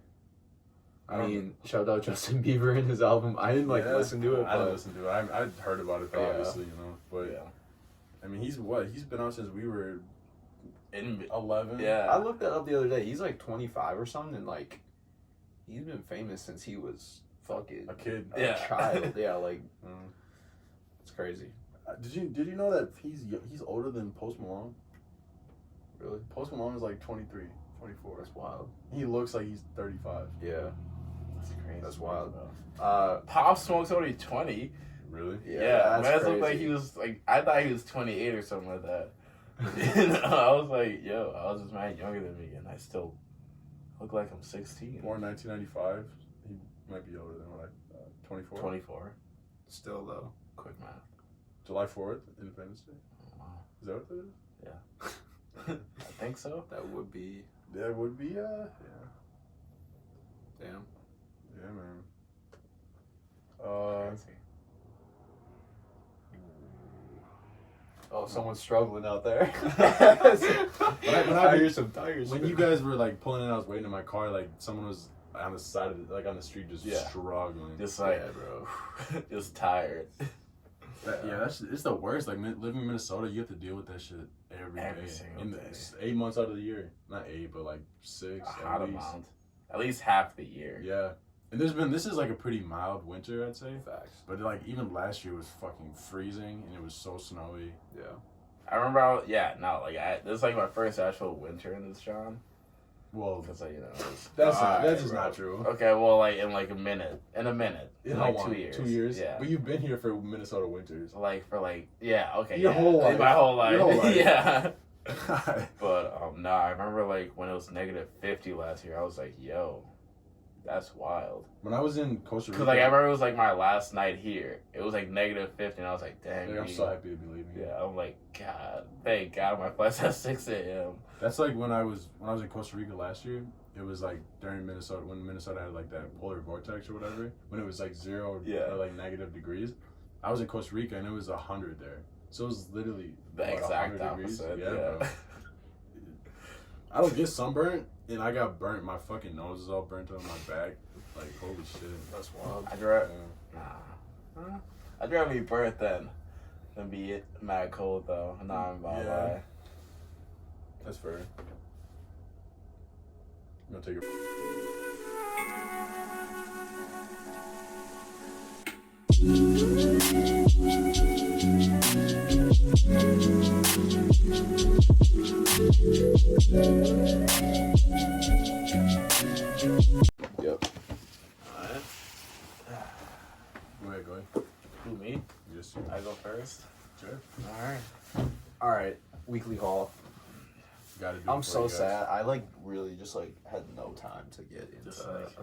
[SPEAKER 1] I mean, shout out Justin Bieber and his album. I didn't listen to it.
[SPEAKER 2] I didn't listen to it. I heard about it, obviously, But I mean, he's been out since we were in 11.
[SPEAKER 1] Yeah, I looked that up the other day. He's like 25 or something, and like he's been famous since he was fucking
[SPEAKER 2] a kid,
[SPEAKER 1] a child. Yeah, like it's crazy.
[SPEAKER 2] Did you know that he's older than Post Malone?
[SPEAKER 1] Really?
[SPEAKER 2] Post Malone is like 23, 24.
[SPEAKER 1] That's wild.
[SPEAKER 2] He looks like he's 35.
[SPEAKER 1] Yeah.
[SPEAKER 3] That's crazy.
[SPEAKER 1] That's wild.
[SPEAKER 3] Pop Smoke's only 20.
[SPEAKER 2] Really?
[SPEAKER 3] Yeah. Man, looked like he was like, I thought he was 28 or something like that. I was like, yo, I was just mad younger than me, and I still look like I'm 16.
[SPEAKER 2] Born 1995. He might be older than what 24.
[SPEAKER 3] 24.
[SPEAKER 1] Still though.
[SPEAKER 3] Quick math.
[SPEAKER 2] July 4th, Independence Day.
[SPEAKER 3] Oh, wow.
[SPEAKER 2] Is that what that is?
[SPEAKER 3] Yeah. I think so.
[SPEAKER 1] That would be.
[SPEAKER 2] That would be. Yeah.
[SPEAKER 1] Damn.
[SPEAKER 2] Yeah, man.
[SPEAKER 1] Oh, someone's struggling out there.
[SPEAKER 2] I
[SPEAKER 1] hear some tires.
[SPEAKER 2] When you guys were like pulling in, I was waiting in my car. Like someone was on the side of on the street, just struggling.
[SPEAKER 3] Just like,
[SPEAKER 1] bro,
[SPEAKER 3] just tired.
[SPEAKER 2] It's the worst. Like living in Minnesota, you have to deal with that shit every day.
[SPEAKER 3] Single day.
[SPEAKER 2] 8 months out of the year, not 8, but like 6.
[SPEAKER 3] A hot amount. At least half the year.
[SPEAKER 2] Yeah. And this is like a pretty mild winter, I'd say.
[SPEAKER 1] Facts.
[SPEAKER 2] But like even last year was fucking freezing and it was so snowy.
[SPEAKER 1] Yeah.
[SPEAKER 3] I remember, this is like my first actual winter in this job.
[SPEAKER 2] Well,
[SPEAKER 3] because
[SPEAKER 2] that's just not true.
[SPEAKER 3] Okay, well, like in like a minute, in like 2 years.
[SPEAKER 2] 2 years.
[SPEAKER 3] Yeah.
[SPEAKER 2] But you've been here for Minnesota winters.
[SPEAKER 3] Okay.
[SPEAKER 2] Your whole life.
[SPEAKER 3] My whole life.
[SPEAKER 2] Your whole life.
[SPEAKER 3] Yeah. But no, I remember like when it was -50 last year. I was like, yo. That's wild.
[SPEAKER 2] When I was in Costa Rica,
[SPEAKER 3] because like I remember it was like my last night here. It was like -50, and I was like, "Dang!"
[SPEAKER 2] I'm so happy to be leaving.
[SPEAKER 3] Yeah, I'm like, God, thank God, my flight's at 6 a.m.
[SPEAKER 2] That's like when I was in Costa Rica last year. It was like during Minnesota when Minnesota had like that polar vortex or whatever. When it was like 0 or like -degrees. I was in Costa Rica and it was 100 there. So it's literally
[SPEAKER 3] the exact opposite.
[SPEAKER 2] Yeah. Bro. I don't get sunburnt, and I got burnt. My fucking nose is all burnt on my back. Like, holy shit.
[SPEAKER 1] That's wild.
[SPEAKER 3] I'd rather be burnt than be mad cold though. Nah, I'm about lie.
[SPEAKER 2] That's fair. I'm gonna take it. Yep.
[SPEAKER 3] Alright.
[SPEAKER 2] Go ahead.
[SPEAKER 3] Who, me?
[SPEAKER 2] Yes,
[SPEAKER 3] I go first?
[SPEAKER 2] sure.
[SPEAKER 1] Alright, weekly haul.
[SPEAKER 2] Gotta do
[SPEAKER 1] I'm so sad. I like really just like had no time to get into.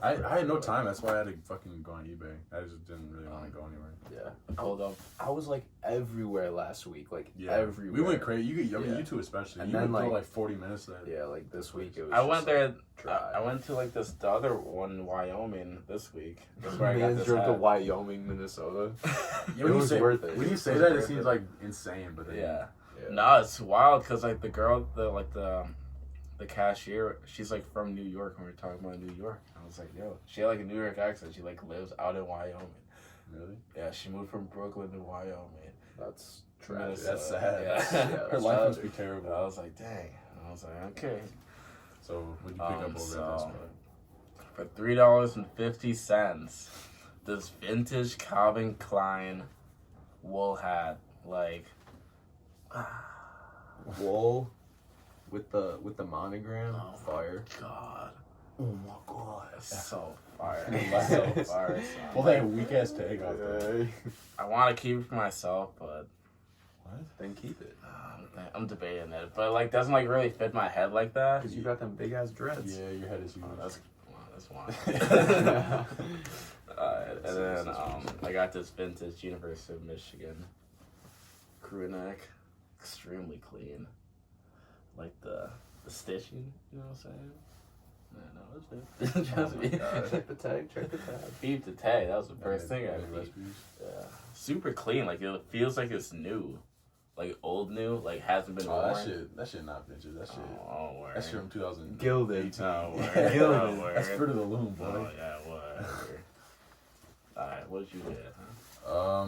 [SPEAKER 2] I had no time. That's why I had to fucking go on eBay. I just didn't really want to go anywhere.
[SPEAKER 1] Yeah.
[SPEAKER 3] Hold up.
[SPEAKER 1] I was like everywhere last week. Like
[SPEAKER 2] Yeah,
[SPEAKER 1] everywhere.
[SPEAKER 2] we went crazy. You two especially.
[SPEAKER 1] And
[SPEAKER 2] you
[SPEAKER 1] then,
[SPEAKER 2] would go
[SPEAKER 1] like
[SPEAKER 2] 40 minutes there.
[SPEAKER 1] Yeah, like this week it was.
[SPEAKER 3] I went there.
[SPEAKER 1] dry.
[SPEAKER 3] I went to like the other one in Wyoming this week. That's where I got
[SPEAKER 1] Man's
[SPEAKER 3] this
[SPEAKER 1] drove to
[SPEAKER 3] hat.
[SPEAKER 1] Wyoming, Minnesota.
[SPEAKER 2] Yeah,
[SPEAKER 1] It was worth it.
[SPEAKER 2] When you say
[SPEAKER 1] It was
[SPEAKER 2] that, it
[SPEAKER 1] worth
[SPEAKER 2] seems
[SPEAKER 1] it.
[SPEAKER 2] like insane, but then
[SPEAKER 3] Yeah.
[SPEAKER 1] Yeah.
[SPEAKER 3] No, it's wild because like the girl, the cashier, she's like from New York. When we were talking about New York, I was like, yo, she had like a New York accent. She like lives out in Wyoming.
[SPEAKER 2] Really?
[SPEAKER 3] Yeah, she moved from Brooklyn to Wyoming.
[SPEAKER 1] That's tragic.
[SPEAKER 3] Minnesota.
[SPEAKER 2] That's sad.
[SPEAKER 3] Yeah.
[SPEAKER 1] Yeah,
[SPEAKER 2] Her
[SPEAKER 1] that's
[SPEAKER 2] life must
[SPEAKER 1] tragic.
[SPEAKER 2] be terrible.
[SPEAKER 3] I was like, dang. I was like, okay.
[SPEAKER 2] So what'd you pick up over at this
[SPEAKER 3] so-
[SPEAKER 2] one?
[SPEAKER 3] For $3.50, this vintage Calvin Klein wool hat, like,
[SPEAKER 1] Wool with the monogram.
[SPEAKER 3] Oh.
[SPEAKER 1] Fire.
[SPEAKER 3] God,
[SPEAKER 2] Oh my god.
[SPEAKER 3] it's so fire,
[SPEAKER 2] Wow.
[SPEAKER 3] so fire.
[SPEAKER 2] Pull that weak ass tag off there.
[SPEAKER 3] I want to keep it for myself, but
[SPEAKER 2] What?
[SPEAKER 1] Then keep it.
[SPEAKER 3] I'm debating it. But like, doesn't like really fit my head like that.
[SPEAKER 1] Cause you got them big ass dreads.
[SPEAKER 2] Yeah, your head is huge.
[SPEAKER 3] Oh, that's one. And then I got this vintage University of Michigan crew neck, extremely clean. Like the stitching, you know what I'm saying? No, it's good. Trust me.
[SPEAKER 1] Check the tag. Check the tag.
[SPEAKER 3] Peep the tag. That was the first thing I
[SPEAKER 2] Any
[SPEAKER 3] peeped.
[SPEAKER 2] recipes?
[SPEAKER 3] Yeah, super clean. Like it feels like it's new, like old new. Like hasn't been worn.
[SPEAKER 2] Oh, that shit not vintage. That shit.
[SPEAKER 3] Oh, word.
[SPEAKER 2] That's from 2000.
[SPEAKER 1] Gilded.
[SPEAKER 3] Oh, word.
[SPEAKER 1] Gilded.
[SPEAKER 3] Oh, word.
[SPEAKER 2] That's Fruit of the Loom, boy.
[SPEAKER 3] Oh yeah, whatever. Alright, what did you get, huh?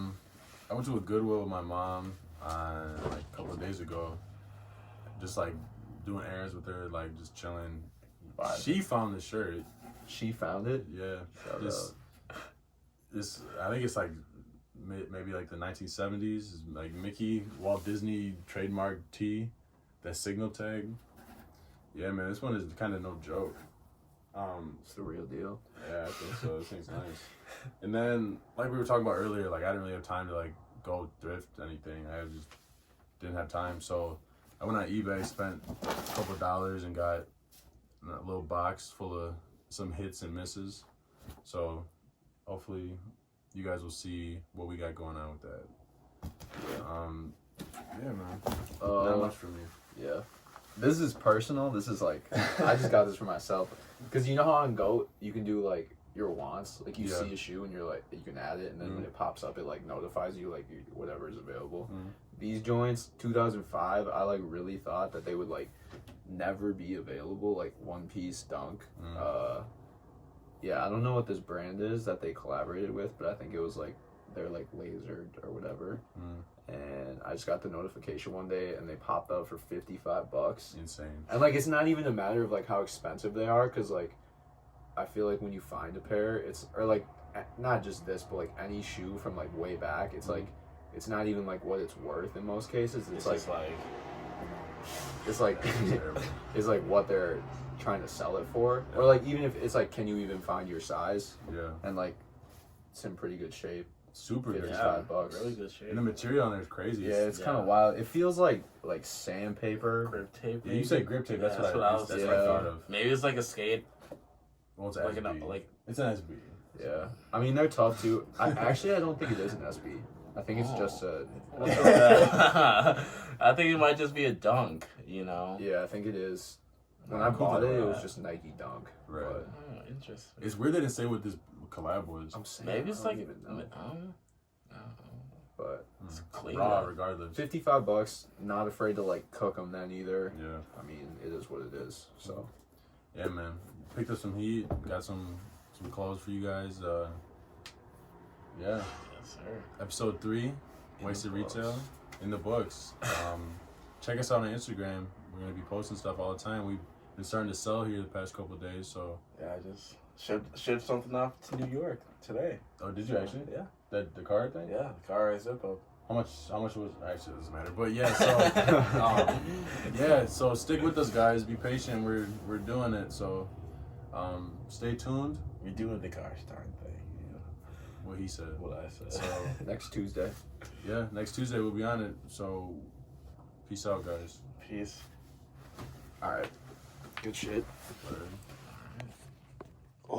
[SPEAKER 2] I went to a Goodwill with my mom like a couple of days ago. Just like doing errands with her, like just chilling. She found the shirt.
[SPEAKER 1] She found it.
[SPEAKER 2] Yeah.
[SPEAKER 1] Shout
[SPEAKER 2] This I think it's like maybe like the 1970s. It's like Mickey Walt Disney trademark tee, that signal tag. Yeah, man, this one is kind of no joke.
[SPEAKER 1] It's the real deal.
[SPEAKER 2] Yeah, I think so. This thing's nice. And then, like we were talking about earlier, like I didn't really have time to like go thrift anything. I just didn't have time. So I went on eBay, spent a couple $, and got a little box full of some hits and misses. So hopefully you guys will see what we got going on with that. Yeah, man. Not much from me.
[SPEAKER 1] Yeah. This is personal. This is like, I just got this for myself. Because you know how on GOAT, you can do like your wants. Like you see a shoe and you're like, you can add it. And then when it pops up, it like notifies you like whatever is available. These joints, 2005, I like really thought that they would like never be available. Like one piece dunk. Yeah, I don't know what this brand is that they collaborated with, but I think it was like, they're like lasered or whatever. And I just got the notification one day and they popped up for $55.
[SPEAKER 2] Insane.
[SPEAKER 1] And like it's not even a matter of like how expensive they are, because like I feel like when you find a pair, it's, or like not just this, but like any shoe from like way back, it's like it's not even like what it's worth in most cases. It's like it's like it's like what they're trying to sell it for, or like even if it's like, can you even find your size?
[SPEAKER 2] Yeah.
[SPEAKER 1] And like it's in pretty good shape.
[SPEAKER 2] Super good.
[SPEAKER 1] $55.
[SPEAKER 3] Really good shape.
[SPEAKER 2] And the material on there is crazy.
[SPEAKER 1] Yeah, it's kind of wild. It feels like sandpaper.
[SPEAKER 3] Grip tape.
[SPEAKER 2] Yeah, you say grip tape. That's,
[SPEAKER 3] Yeah,
[SPEAKER 2] what I
[SPEAKER 3] was
[SPEAKER 2] that's what I thought of.
[SPEAKER 3] Maybe it's like a skate.
[SPEAKER 2] Well, it's
[SPEAKER 3] Like
[SPEAKER 2] SB. It's an SB.
[SPEAKER 1] Yeah, I mean they're tough too. I don't think it is an SB. I think it's just a.
[SPEAKER 3] I think it might just be a dunk, you know?
[SPEAKER 1] Yeah, I think it is. When I bought it, it was just Nike Dunk.
[SPEAKER 2] Right.
[SPEAKER 1] But
[SPEAKER 3] Oh, interesting.
[SPEAKER 2] It's weird they didn't say what this collab was.
[SPEAKER 1] I'm saying,
[SPEAKER 3] Maybe it's
[SPEAKER 1] I don't
[SPEAKER 3] like
[SPEAKER 1] even know. but
[SPEAKER 3] it's clean.
[SPEAKER 2] Raw, regardless.
[SPEAKER 1] $55. Not afraid to like cook them then either.
[SPEAKER 2] Yeah.
[SPEAKER 1] I mean, it is what it is. So.
[SPEAKER 2] Yeah, man. Picked up some heat. Got some clothes for you guys. Yeah.
[SPEAKER 3] Yes, sir.
[SPEAKER 2] Episode 3, Wasted Retail, in the books. Check us out on Instagram. We're gonna be posting stuff all the time. We've been starting to sell here the past couple of days. So
[SPEAKER 3] yeah, I just shipped something off to New York today.
[SPEAKER 2] Oh, did you actually?
[SPEAKER 3] Yeah.
[SPEAKER 2] The car thing?
[SPEAKER 3] Yeah, the car is Zippo.
[SPEAKER 2] How much was actually it doesn't matter. But yeah, so yeah, so stick with us guys, be patient, we're doing it, so stay tuned.
[SPEAKER 3] We're doing the car starting thing, you know.
[SPEAKER 2] What he said.
[SPEAKER 3] What I said.
[SPEAKER 2] So
[SPEAKER 1] Next Tuesday.
[SPEAKER 2] yeah, next Tuesday we'll be on it. So peace out guys.
[SPEAKER 3] Peace.
[SPEAKER 1] Alright. Good shit.
[SPEAKER 2] Later.